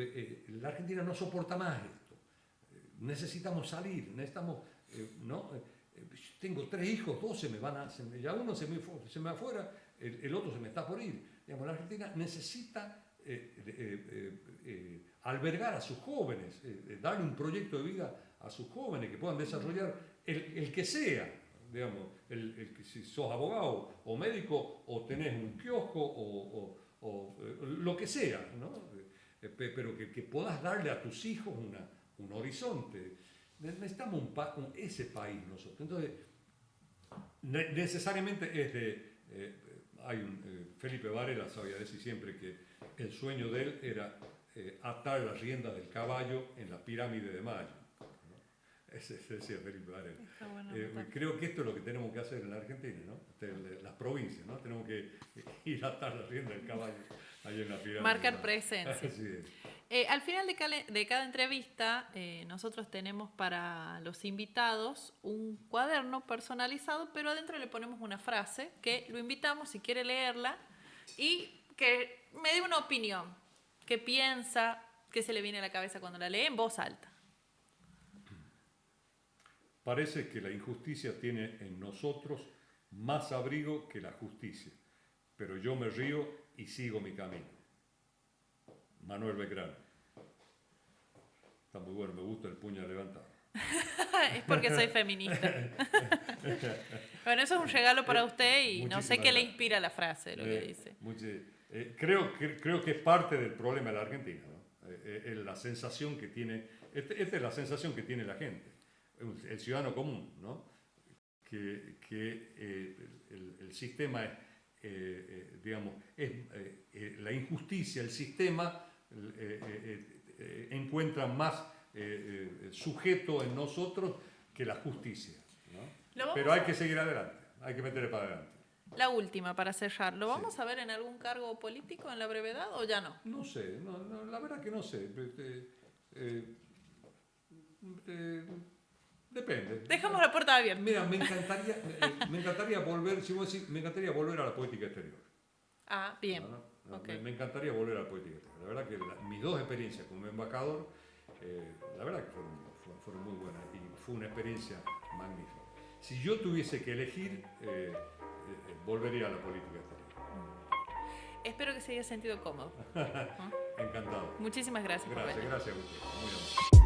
la Argentina no soporta más esto. Necesitamos salir, necesitamos, ¿no? Tengo 3 hijos, 2 ya uno se me va afuera, el otro se me está por ir. Digamos, la Argentina necesita albergar a sus jóvenes, darle un proyecto de vida a sus jóvenes que puedan desarrollar el que sea, digamos, si sos abogado o médico o tenés un kiosco o lo que sea, ¿no? Pero que puedas darle a tus hijos un horizonte. Necesitamos ese país nosotros. Entonces, necesariamente Felipe Varela sabía decir siempre que el sueño de él era atar las riendas del caballo en la pirámide de Mayo. ¿No? Ese decía Felipe Varela. Creo que esto es lo que tenemos que hacer en la Argentina, ¿no? Las provincias, ¿no? Tenemos que ir a atar las riendas del caballo ahí en la pirámide. Marcar presencia. Así es. Al final de cada entrevista, nosotros tenemos para los invitados un cuaderno personalizado, pero adentro le ponemos una frase que lo invitamos, si quiere leerla, y que me dé una opinión. ¿Qué piensa? ¿Qué se le viene a la cabeza cuando la lee en voz alta? Parece que la injusticia tiene en nosotros más abrigo que la justicia, pero yo me río y sigo mi camino. Manuel Belgrano. Está muy bueno, me gusta el puño levantado. Es porque soy feminista. Bueno, eso es un regalo para usted y no sé qué le inspira la frase, lo que dice. Creo que es parte del problema de la Argentina, ¿no? La sensación que tiene, esta es la sensación que tiene la gente, el ciudadano común, ¿no? Que el sistema es, digamos, la injusticia, el sistema encuentra más sujeto en nosotros que la justicia, ¿no? Pero hay que seguir adelante, hay que meterle para adelante. La última, para cerrar. ¿Lo vamos a ver en algún cargo político en la brevedad o ya no? No sé, la verdad que no sé. Depende. Dejamos la puerta abierta. Mira, me encantaría volver, si vos decís, me encantaría volver a la política exterior. Ah, bien. ¿No? Okay. Me encantaría volver a la política exterior. La verdad que mis 2 experiencias como embajador, la verdad que fueron muy buenas y fue una experiencia magnífica. Si yo tuviese que elegir, volvería a la política exterior. Espero que se haya sentido cómodo. Encantado. Muchísimas gracias. Gracias a usted. Muy amable.